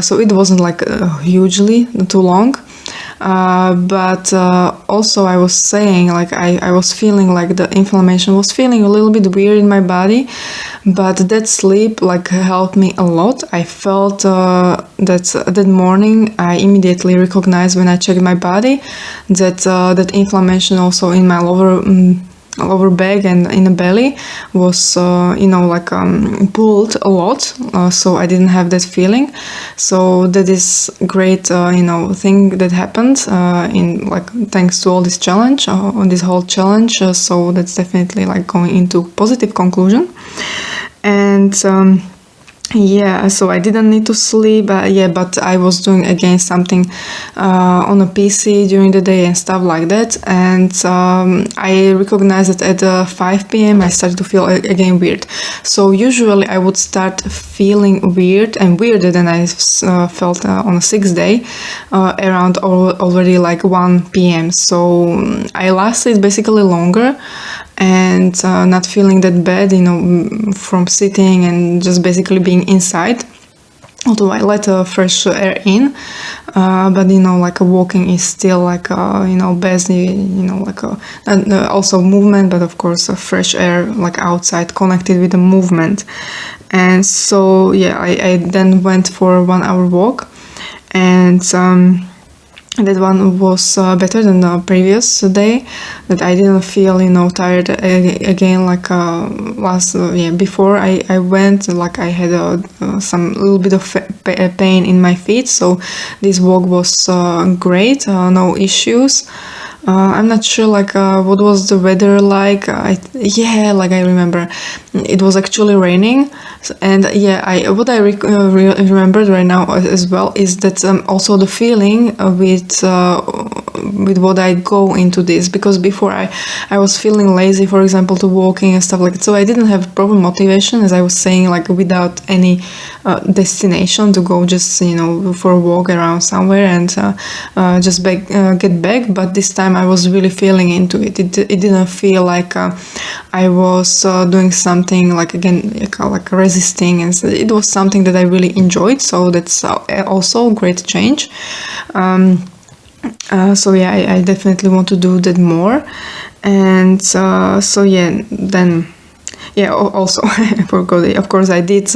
So it wasn't like hugely too long. But also I was saying, like, I was feeling like the inflammation was feeling a little bit weird in my body, but that sleep like helped me a lot. I felt that morning I immediately recognized when I checked my body that inflammation also in my lower back and in the belly was pulled a lot, so I didn't have that feeling. So that is great thing that happened thanks to all this challenge, on this whole challenge. So that's definitely like going into positive conclusion. And Yeah, so I didn't need to sleep, but I was doing again something on a PC during the day and stuff like that. And I recognized that at 5 p.m. I started to feel again weird. So usually I would start feeling weird and weirder than I felt on the 6th day, around already like 1 p.m. So I lasted basically longer and not feeling that bad, from sitting and just basically being inside. Although I let fresh air in, but like walking is still like best, like also movement, but of course fresh air like outside connected with the movement. And so yeah, I then went for a 1 hour walk, and that one was better than the previous day, that I didn't feel tired again like last before I went, like I had some little bit of pain in my feet. So this walk was great, no issues. I'm not sure like what was the weather like. I remember it was actually raining, and what I remembered right now as well is that also the feeling with what I go into this, because before I was feeling lazy, for example, to walking and stuff like that. So I didn't have proper motivation, as I was saying, like without any destination to go, just for a walk around somewhere and just get back. But this time I was really feeling into it. It didn't feel like I was doing something like again like resisting, and it was something that I really enjoyed. So that's also a great change. I definitely want to do that more. And also I forgot it. Of course I did,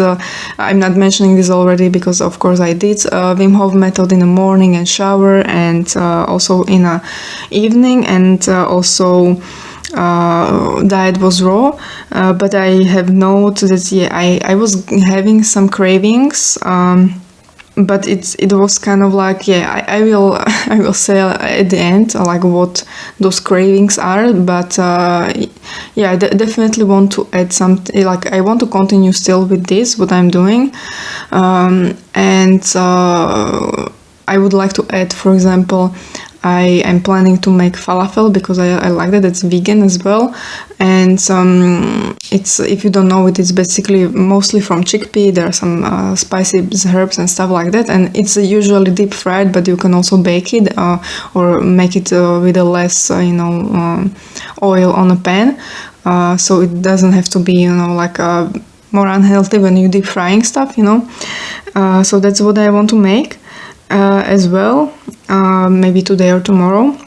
I'm not mentioning this already because of course I did Wim Hof method in the morning and shower, and also in the evening, and also diet was raw, but I have noted that I was having some cravings, but it was kind of like I will say at the end like what those cravings are, but I definitely want to add something, like I want to continue still with this what I'm doing, and I would like to add, for example, I am planning to make falafel because I like that. It's vegan as well, and it's, if you don't know it, it's basically mostly from chickpea. There are some spicy herbs and stuff like that, and it's usually deep fried, but you can also bake it or make it with a less oil on a pan, so it doesn't have to be like more unhealthy when you deep frying stuff, so that's what I want to make as well, maybe today or tomorrow.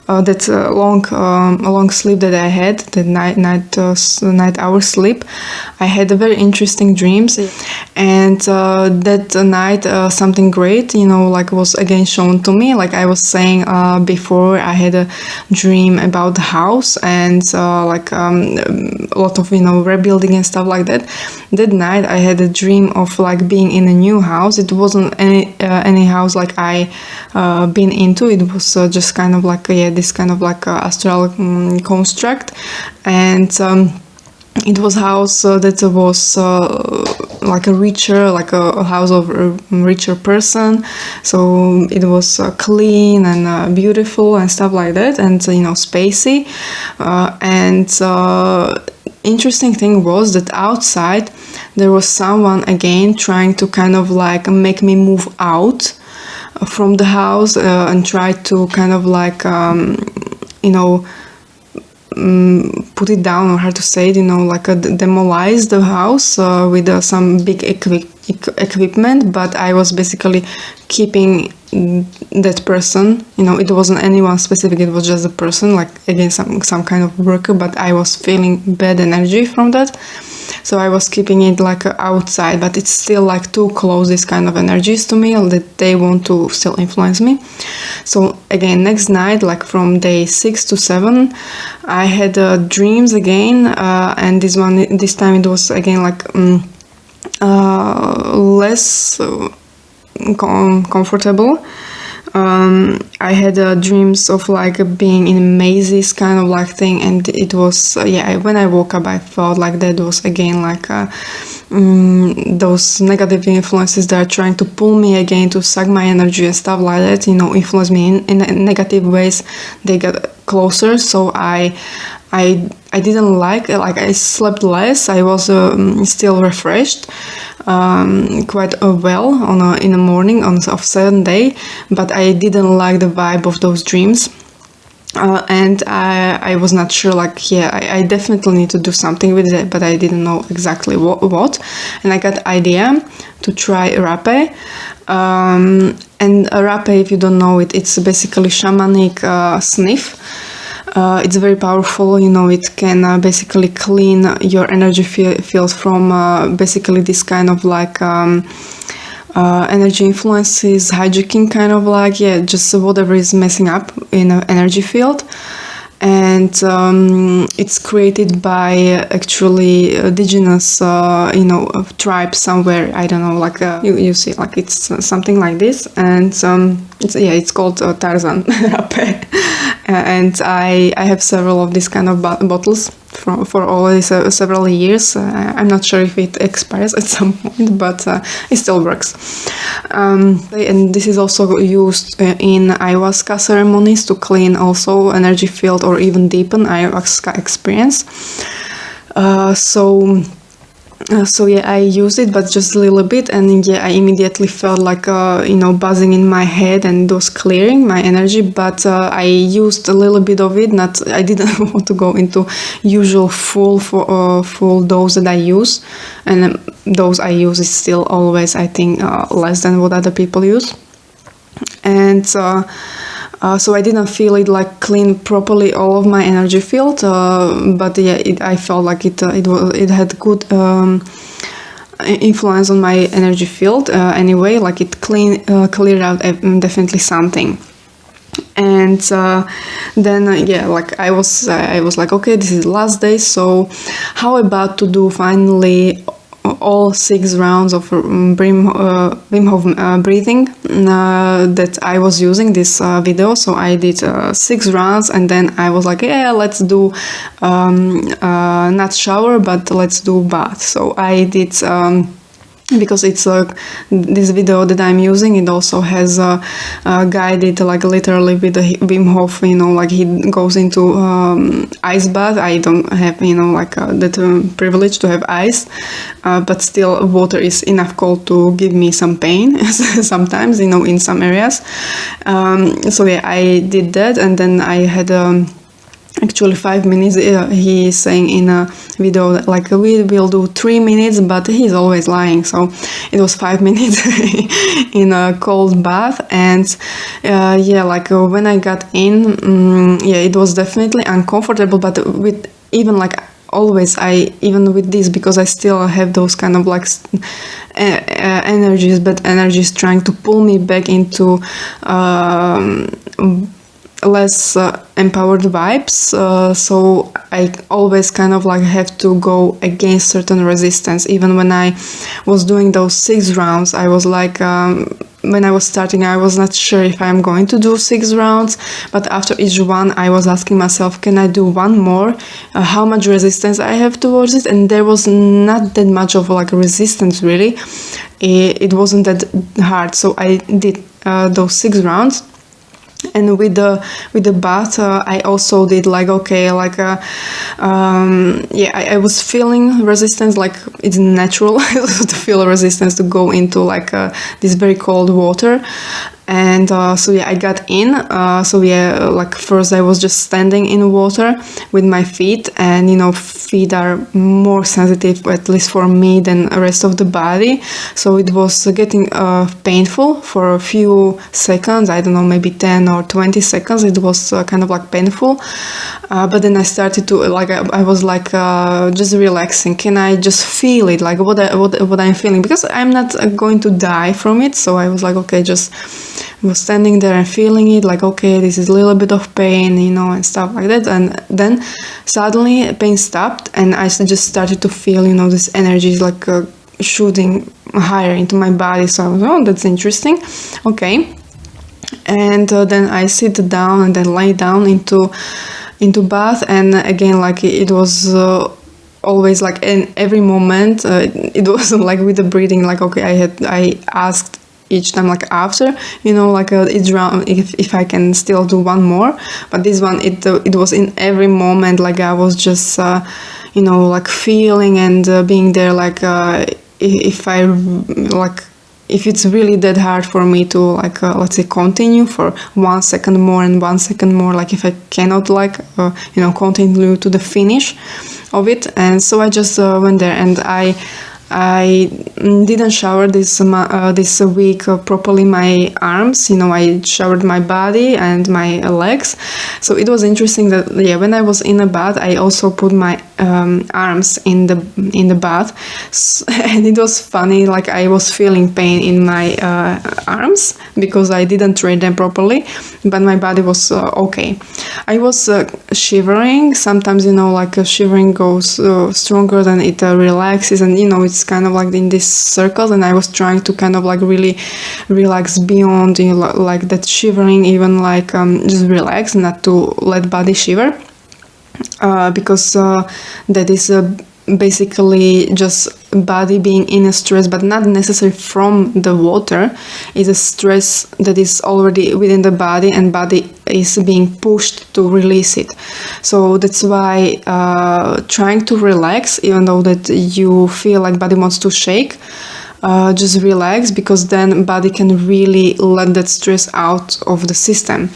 That's a long sleep that I had, the night hour sleep. I had a very interesting dreams, and that night something great, like was again shown to me. Like I was saying before, I had a dream about the house and a lot of rebuilding and stuff like that. That night I had a dream of like being in a new house. It wasn't any house like I been into. It was just kind of like this kind of like astral construct, and it was a house that was like a house of a richer person. So it was clean and beautiful and stuff like that, and spacey, and interesting thing was that outside there was someone again trying to kind of like make me move out from the house and try to kind of like put it down, or how to say it, like demolize the house with some big equipment. But I was basically keeping that person, it wasn't anyone specific, it was just a person, like again some kind of worker, but I was feeling bad energy from that. So I was keeping it like outside, but it's still like too close, this kind of energies to me, that they want to still influence me. So again, next night, like from day 6 to 7, I had dreams again, and this time it was again like less comfortable. I had dreams of like being in a mazes kind of like thing, and it was when I woke up I felt like that was again like those negative influences that are trying to pull me again, to suck my energy and stuff like that, influence me in negative ways. They got closer, so I didn't like I slept less. I was still refreshed quite well in the morning of Sunday, but I didn't like the vibe of those dreams. And I was not sure, I definitely need to do something with it, but I didn't know exactly what. And I got idea to try rape. And rape, if you don't know it, it's basically shamanic sniff. It's very powerful, it can basically clean your energy field from basically this kind of energy influences, hijacking kind of just whatever is messing up in an energy field. And it's created by actually indigenous tribe somewhere, I don't know, you see, it's something like this, and it's called Tarzan rape. And I have several of these kind of bottles for already several years. I'm not sure if it expires at some point, but it still works. And this is also used in ayahuasca ceremonies to clean also energy field or even deepen ayahuasca experience. I used it, but just a little bit, and I immediately felt buzzing in my head, and it was clearing my energy. But I used a little bit of it. I didn't want to go into usual full dose that I use, and dose I use is still always, I think, less than what other people use. And so I didn't feel it clean properly all of my energy field, but I felt like it had good influence on my energy field anyway. It cleared out definitely something. And then I was like, okay, this is the last day, so how about to do finally all 6 rounds of Wim Hof breathing that I was using this video. So I did 6 rounds, and then I was like, let's do not shower, but let's do bath. So I did because it's this video that I'm using, it also has guided literally with the Wim Hof, he goes into ice bath. I don't have that privilege to have ice, but still water is enough cold to give me some pain sometimes, in some areas. I did that, and then I had actually 5 minutes. He is saying in a video that we will do 3 minutes, but he's always lying. So it was 5 minutes in a cold bath, and when I got in, it was definitely uncomfortable. But with even always, even with this, because I still have those kind of energies, but energies trying to pull me back into less empowered vibes, so I always kind of have to go against certain resistance. Even when I was doing those 6 rounds, I was when I was starting, I was not sure if I'm going to do 6 rounds, but after each one I was asking myself, can I do one more? How much resistance I have towards it? And there was not that much of resistance really. It wasn't that hard, so I did those 6 rounds. And with the bath, I also did I was feeling resistance, it's natural to feel resistance to go into this very cold water. And I got in. First I was just standing in water with my feet, and feet are more sensitive, at least for me, than the rest of the body. So it was getting painful for a few seconds. I don't know, maybe 10 or 20 seconds. It was kind of painful. But then I started to I was just relaxing. Can I just feel it, what I'm feeling? Because I'm not going to die from it. So I was okay, just was standing there and feeling it, okay, this is a little bit of pain, and stuff like that. And then suddenly pain stopped, and I just started to feel, this energy is shooting higher into my body. So I was, that's interesting. Okay. and then I sit down and then lie down into bath, and again like it was always like in every moment it wasn't like with the breathing, like okay, I asked each time like after, like each round if I can still do one more, but this one it was in every moment, like I was just like feeling and being there, like if it's really that hard for me to like let's say continue for 1 second more and 1 second more, like if I cannot like continue to the finish of it. And so I just went there, and I didn't shower this week properly my arms. I showered my body and my legs. So it was interesting that when I was in a bath, I also put my arms in the bath, and it was funny. Like I was feeling pain in my arms because I didn't train them properly, but my body was okay. I was shivering. Sometimes like shivering goes stronger than it relaxes, and it's kind of like in these circles, and I was trying to kind of like really relax beyond like that shivering, even like just relax, not to let body shiver, because that is basically just body being in a stress, but not necessarily from the water. It's a stress that is already within the body, and body is being pushed to release it. So that's why trying to relax, even though that you feel like body wants to shake, just relax, because then body can really let that stress out of the system.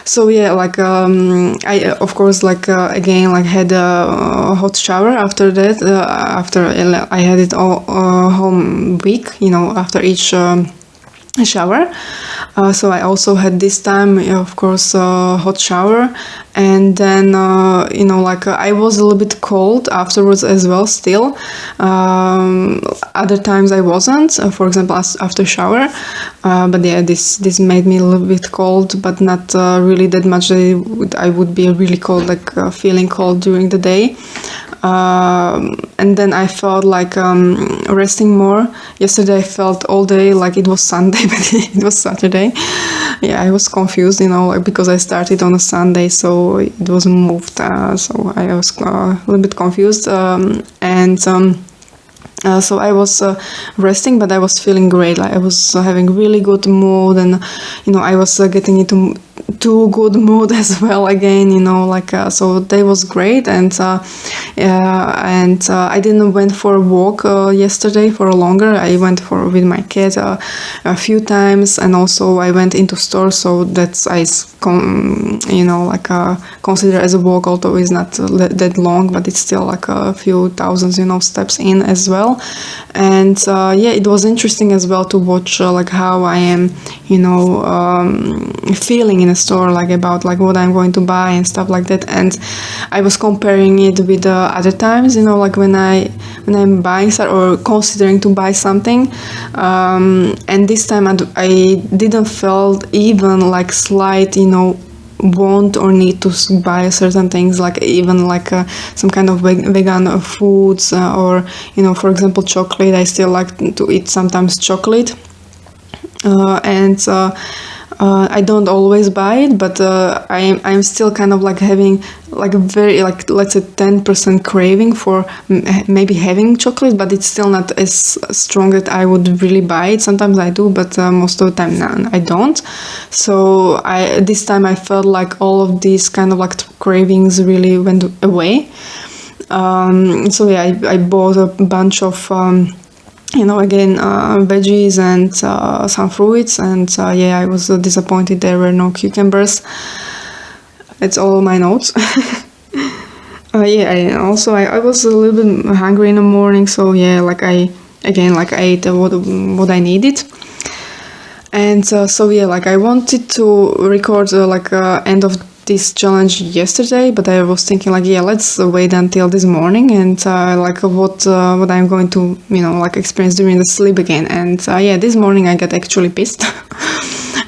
So like I of course like again like had a hot shower after that, after I had it all home week, after each shower. So I also had this time, of course, hot shower, and then like I was a little bit cold afterwards as well still. Other times I wasn't, for example after shower, but this made me a little bit cold, but not really that much that I would be really cold, like feeling cold during the day. And then I felt like resting more. Yesterday I felt all day like it was Sunday, but it was Saturday. I was confused, like because I started on a Sunday, so it was moved. So I was a little bit confused, so I was resting, but I was feeling great. Like I was having really good mood, and I was getting into good mood as well again. Like so that was great, and I didn't went for a walk yesterday for longer. I went with my cat a few times, and also I went into store. So that's consider as a walk, although it's not that long, but it's still like a few thousands steps in as well. And it was interesting as well to watch like how I am feeling in a store, like about like what I'm going to buy and stuff like that. And I was comparing it with other times, like when I'm buying or considering to buy something, and this time I didn't felt even like slight want or need to buy certain things, like even like some kind of vegan foods, or for example chocolate. I still like to eat sometimes chocolate, and I don't always buy it, but I'm still kind of like having like a very, like let's say 10% craving for maybe having chocolate, but it's still not as strong that I would really buy it. Sometimes I do, but most of the time I don't. So this time I felt like all of these kind of like cravings really went away. So I bought a bunch of again veggies and some fruits, and I was disappointed there were no cucumbers. It's all my notes. I was a little bit hungry in the morning, so like I ate what I needed. And like I wanted to record end of this challenge yesterday, but I was thinking like let's wait until this morning, and like what I'm going to like experience during the sleep again. And this morning I got actually pissed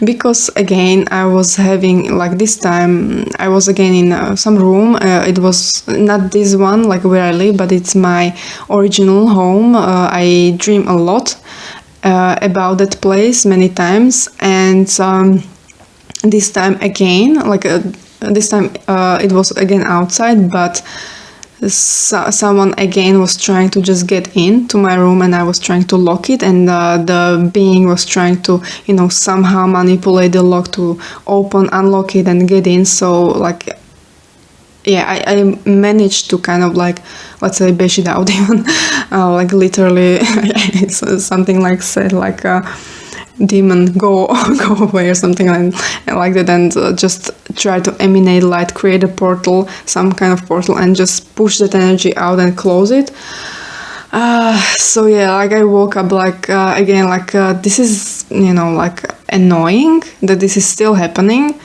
because again I was having like this time I was again in some room. It was not this one like where I live, but it's my original home. I dream a lot about that place many times, and this time again, this time it was again outside, but someone again was trying to just get into my room, and I was trying to lock it, and the being was trying to, somehow manipulate the lock to unlock it and get in. So I managed to kind of let's say bash it out even, literally something said demon go away or something like that, and just try to emanate light, create a portal, some kind of portal, and just push that energy out and close it. So yeah, I woke up again, this is annoying that this is still happening,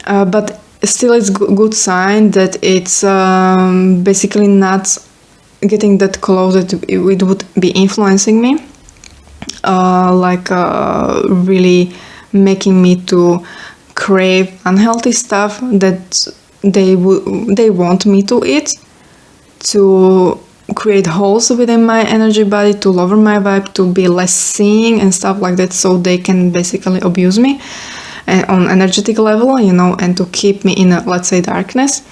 but still it's good sign that it's basically not getting that close, that it would be influencing me, really making me to crave unhealthy stuff that they want me to eat, to create holes within my energy body, to lower my vibe, to be less seeing and stuff like that, so they can basically abuse me on energetic level, and to keep me in a, let's say, darkness.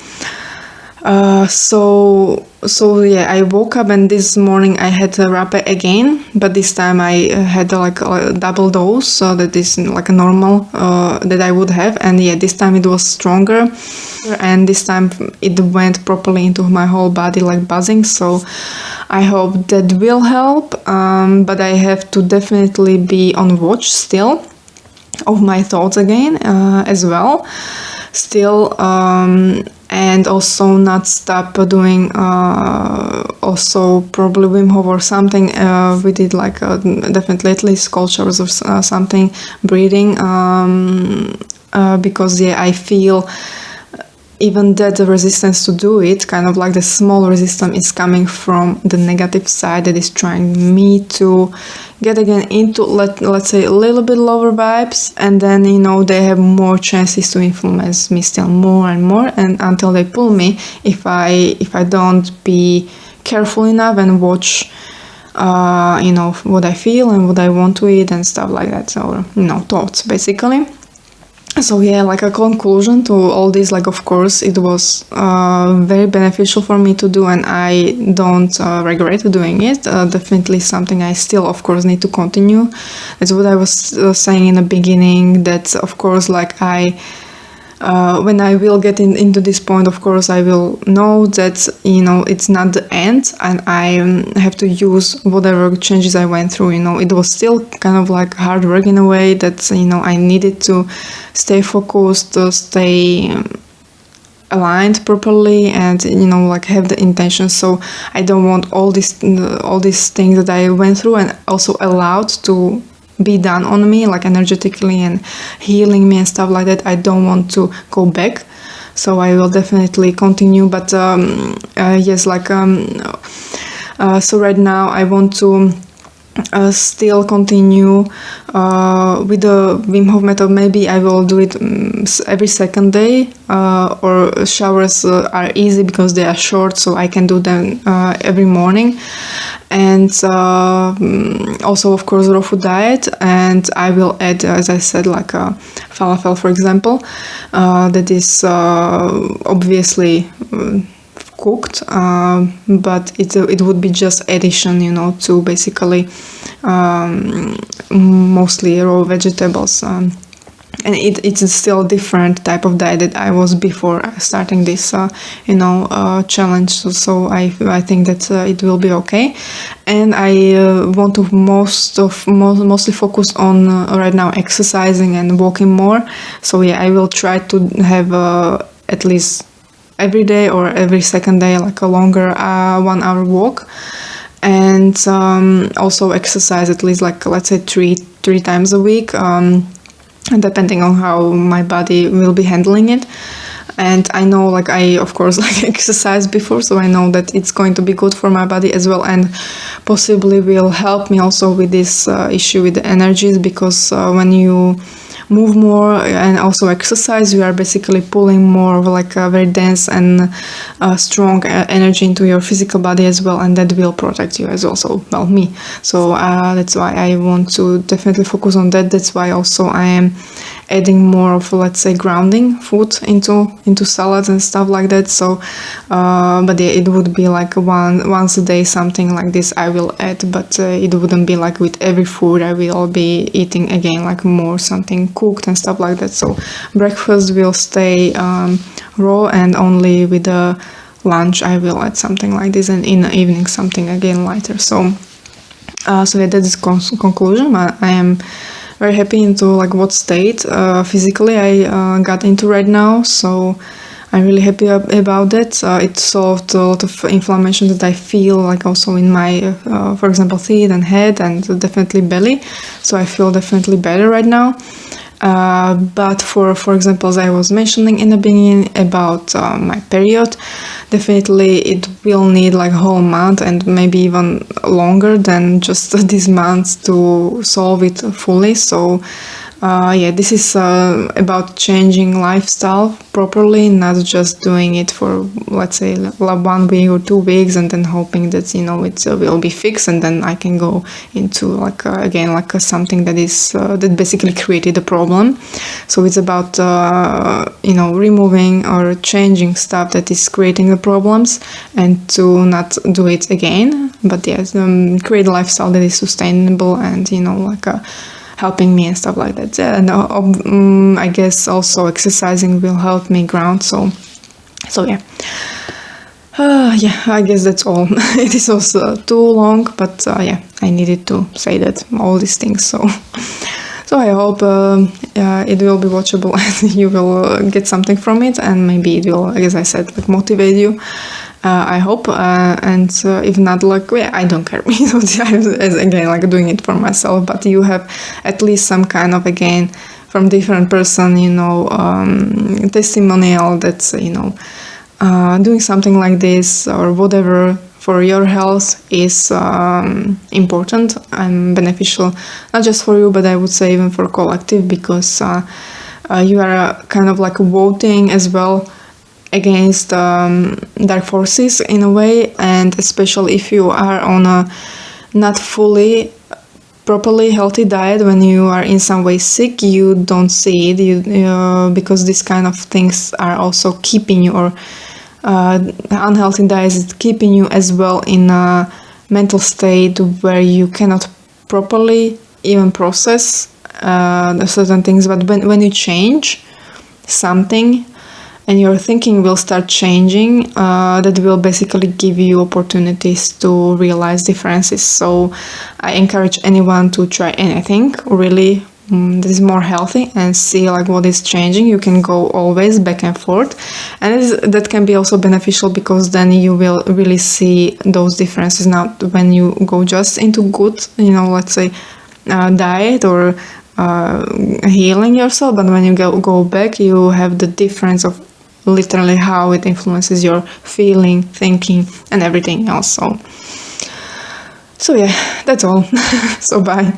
So yeah, I woke up, and this morning I had a rapé again, but this time I had a double dose, so that is a normal that I would have, and yeah, this time it was stronger, and this time it went properly into my whole body, buzzing. So I hope that will help, but I have to definitely be on watch still of my thoughts again, as well, still, and also not stop doing also probably Wim Hof or something. We did definitely at least cold showers or something, breathing, because yeah, I feel even that the resistance to do it, kind of the small resistance, is coming from the negative side that is trying me to get again into, let's say, a little bit lower vibes, and then they have more chances to influence me still more and more, and until they pull me if I don't be careful enough and watch what I feel and what I want to eat and stuff like that. So thoughts basically. So yeah, a conclusion to all this, of course it was very beneficial for me to do, and I don't regret doing it. Definitely something I still, of course, need to continue. That's what I was saying in the beginning, that of course when I will get into this point, of course I will know that it's not the end, and I have to use whatever changes I went through. It was still kind of hard work in a way, that I needed to stay focused, to stay aligned properly, and have the intention. So I don't want all these things that I went through and also allowed to be done on me, energetically and healing me and stuff like that. I don't want to go back, so I will definitely continue. But yes, so right now I want to still continue with the Wim Hof method. Maybe I will do it every second day, or showers are easy because they are short, so I can do them every morning. And also, of course, raw food diet, and I will add, as I said, falafel, for example, that is obviously cooked, but it would be just addition, to basically mostly raw vegetables. And it's still a different type of diet that I was before starting this, challenge. So I think that it will be okay. And I want to mostly focus on right now exercising and walking more. So yeah, I will try to have at least every day or every second day, a longer 1 hour walk, and also exercise at least let's say three times a week. Depending on how my body will be handling it. And I know I of course exercised before, so I know that it's going to be good for my body as well, and possibly will help me also with this issue with the energies, because when you move more and also exercise, you are basically pulling more of a very dense and strong energy into your physical body as well, and that will protect you as well. So, well, me. So that's why I want to definitely focus on that. That's why also I am adding more of, let's say, grounding food into salads and stuff like that. So but yeah, it would be like once a day something like this I will add, but it wouldn't be like with every food I will be eating again like more something cooked and stuff like that. So breakfast will stay raw, and only with the lunch I will add something like this, and in the evening something again lighter. So yeah, that is conclusion. I am very happy into like what state physically I got into right now. So I'm really happy about that. It solved a lot of inflammation that I feel like also in my, for example, feet and head, and definitely belly. So I feel definitely better right now. But for example, as I was mentioning in the beginning about my period, definitely it will need like a whole month and maybe even longer than just this month to solve it fully. So yeah, this is about changing lifestyle properly, not just doing it for, let's say, 1 week or 2 weeks and then hoping that, you know, it will be fixed and then I can go into like again like something that is that basically created a problem. So it's about you know, removing or changing stuff that is creating the problems, and to not do it again, but yes, create a lifestyle that is sustainable and, you know, like helping me and stuff like that. And I guess also exercising will help me ground. So yeah. Yeah, I guess that's all. It is also too long, but yeah, I needed to say that, all these things. So I hope it will be watchable and you will get something from it, and maybe it will, as I said, like motivate you. I hope, and if not, like, yeah, I don't care. You know, as again, like doing it for myself, but you have at least some kind of, again, from different person, you know, testimonial that's, you know, doing something like this or whatever for your health is important and beneficial, not just for you, but I would say even for collective, because you are kind of like voting as well against dark forces in a way, and especially if you are on a not fully properly healthy diet, when you are in some way sick, you don't see it, because these kind of things are also keeping you, or unhealthy diet is keeping you as well in a mental state where you cannot properly even process certain things. But when you change something and your thinking will start changing, that will basically give you opportunities to realize differences. So I encourage anyone to try anything really that is more healthy and see like what is changing. You can go always back and forth, and that can be also beneficial, because then you will really see those differences. Not when you go just into good, you know, let's say diet or healing yourself, but when you go back, you have the difference of literally how it influences your feeling, thinking, and everything else. So yeah, that's all. So bye.